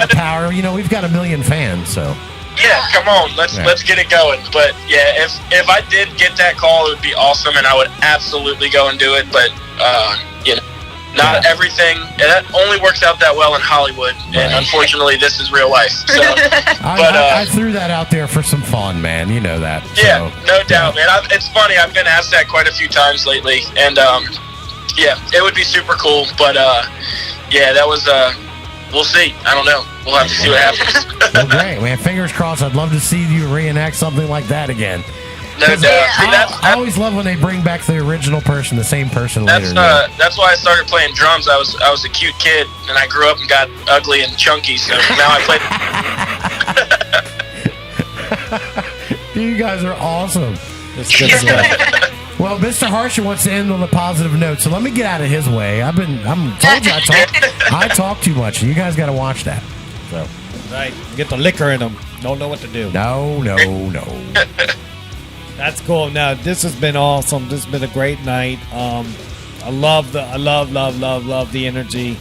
power. We've got 1 million fans, so. Yeah, come on, let's get it going. But yeah, if I did get that call, it would be awesome, and I would absolutely go and do it. But not everything. And that only works out that well in Hollywood, and unfortunately, this is real life. So, I threw that out there for some fun, man. You know that. Yeah, no doubt, man. It's funny. I've been asked that quite a few times lately, and it would be super cool. But that was. We'll see. I don't know. We'll have to see what happens. Well, great, man. Fingers crossed. I'd love to see you reenact something like that again. No doubt. See, I always love when they bring back the original person, the same person later. That's why I started playing drums. I was a cute kid, and I grew up and got ugly and chunky. So now I play. You guys are awesome. That's good stuff. Well, Mr. Harsher wants to end on a positive note, so let me get out of his way. I told you I talk too much. You guys got to watch that. So. Right. Get the liquor in them. Don't know what to do. No. That's cool. Now, this has been awesome. This has been a great night. I love the energy.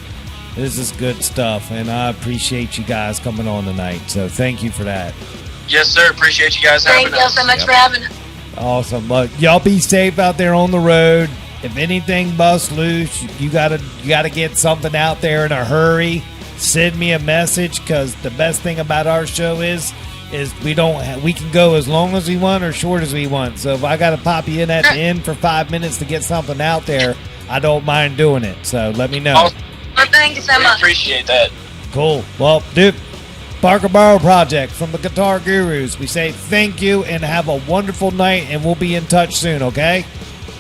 This is good stuff, and I appreciate you guys coming on tonight. So thank you for that. Yes, sir. Appreciate you guys having us. Thank you so much for having us. Awesome. Y'all be safe out there on the road. If anything busts loose, you gotta get something out there in a hurry. Send me a message, because the best thing about our show is we can go as long as we want or short as we want. So if I got to pop you in at the end for 5 minutes to get something out there, I don't mind doing it. So let me know. Well, thank you so much. Appreciate that. Cool. Well, dude, Parker Barrow Project from the Guitar Gurus. We say thank you and have a wonderful night, and we'll be in touch soon, okay?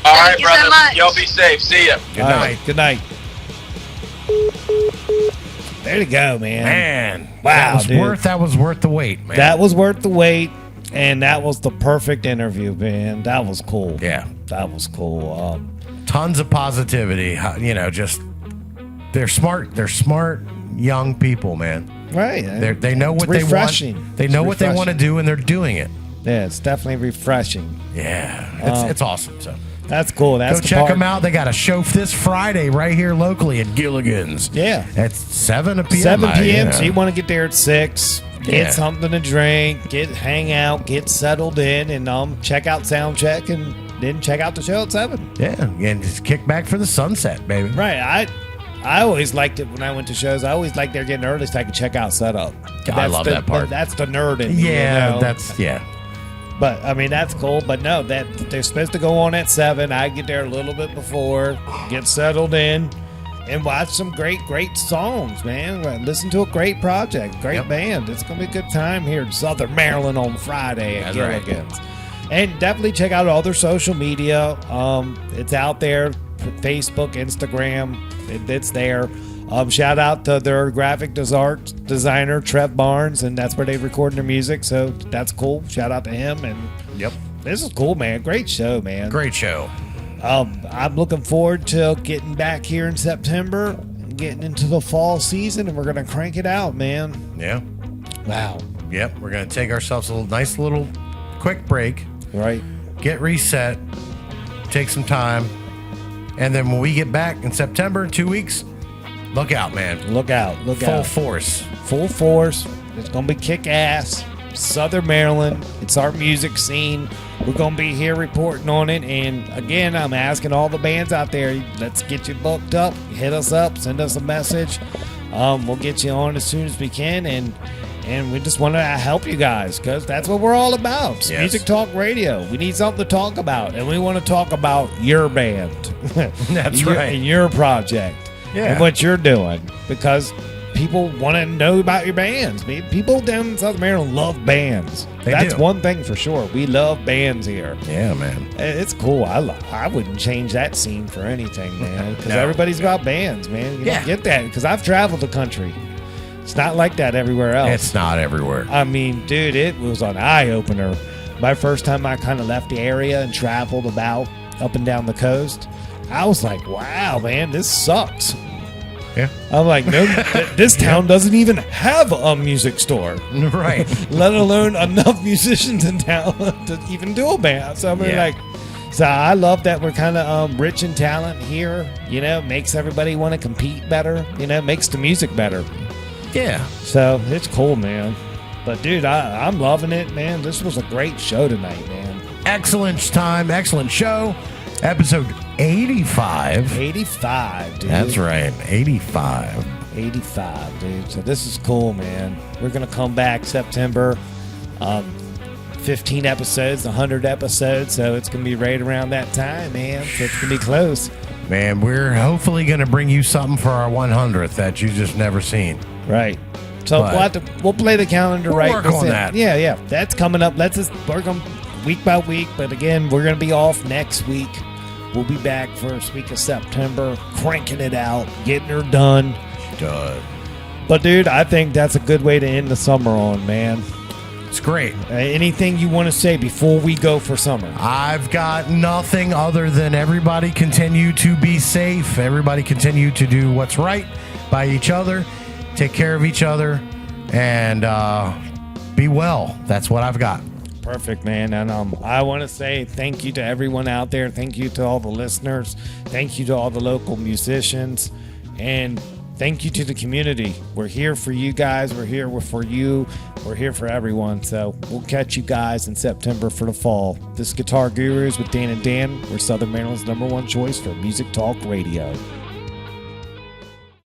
All right, Thank you brother. so much. Y'all be safe. See ya. Good All night. right, good night. There you go, man. Man, Wow, dude. that was worth the wait, man. That was worth the wait, and that was the perfect interview, man. That was cool. Yeah. That was cool. Tons of positivity. Just they're smart. They're smart young people, man. Right. They know what they refreshing. want. They know what they want to do, and they're doing it. Yeah, it's definitely refreshing. Yeah, it's awesome. So That's cool. That's go the check part. them out. They got a show this Friday right here locally at Gilligan's. Yeah. At 7 p.m. 7 p.m. So you want to get there at 6. Get Yeah. something to drink. Hang out. Get settled in, and check out sound check, and then check out the show at 7. Yeah, and just kick back for the sunset, baby. Right. I always liked it when I went to shows. I always liked there getting early so I could check out setup. I love that part. That's the nerd in me. Yeah, you know? But I mean, that's cool. But no, that they're supposed to go on at 7. I get there a little bit before, get settled in, and watch some great songs, man. Listen to a great project, great band. It's gonna be a good time here in Southern Maryland on Friday at Gilligan's. And definitely check out all their social media. It's out there, Facebook, Instagram. It's there. Shout out to their graphic designer, Trev Barnes, and that's where they record their music. So that's cool. Shout out to him. And this is cool, man. Great show, man. Great show. I'm looking forward to getting back here in September, getting into the fall season, and we're gonna crank it out, man. Yeah. Wow. Yep. We're gonna take ourselves a nice little quick break. Right. Get reset. Take some time, and then when we get back in September, in 2 weeks. Look out, man. Look out. Full force. Full force. It's going to be kick ass. Southern Maryland. It's our music scene. We're going to be here reporting on it. And again, I'm asking all the bands out there, let's get you booked up. Hit us up. Send us a message. We'll get you on as soon as we can. And we just want to help you guys, because that's what we're all about. It's Music Talk Radio. We need something to talk about. And we want to talk about your band. That's right. And your project. Yeah. And what you're doing, because people want to know about your bands. People down in Southern Maryland love bands. That's do. one thing for sure. We love bands here. Yeah, man. It's cool. I wouldn't change that scene for anything, man, because No. everybody's about bands, man. You don't get that, because I've traveled the country. It's not like that everywhere else. It's not everywhere. I mean, dude, it was an eye-opener. My first time I kind of left the area and traveled about up and down the coast, I was like, wow, man, this sucks. Yeah. I'm like, no, this town doesn't even have a music store. Right. Let alone enough musicians in town to even do a band. So I'm like, so I love that we're kind of rich in talent here. You know, makes everybody want to compete better. You know, makes the music better. Yeah. So it's cool, man. But dude, I'm loving it, man. This was a great show tonight, man. Excellent time, excellent show. Episode 85. 85, dude. That's right, 85. 85, dude. So this is cool, man. We're gonna come back September. 15 episodes, 100 episodes. So it's gonna be right around that time, man. So it's gonna be close. Man, we're hopefully going to bring you something for our 100th that you just never seen. Right. So But we'll play the calendar we'll right. work on that. Yeah. That's coming up. Let's just work on. week by week. But again, we're going to be off next week. We'll be back first week of September, cranking it out, getting her done. But, dude, I think that's a good way to end the summer on, man. It's great. Anything you want to say before we go for summer? I've got nothing other than everybody continue to be safe. Everybody continue to do what's right by each other. Take care of each other. And be well. That's what I've got. Perfect, man. And I want to say thank you to everyone out there. Thank you to all the listeners. Thank you to all the local musicians. And thank you to the community. We're here for you guys. We're here for you. We're here for everyone. So we'll catch you guys in September for the fall. This is Guitar Gurus with Dan and Dan. We're Southern Maryland's #1 choice for music talk radio.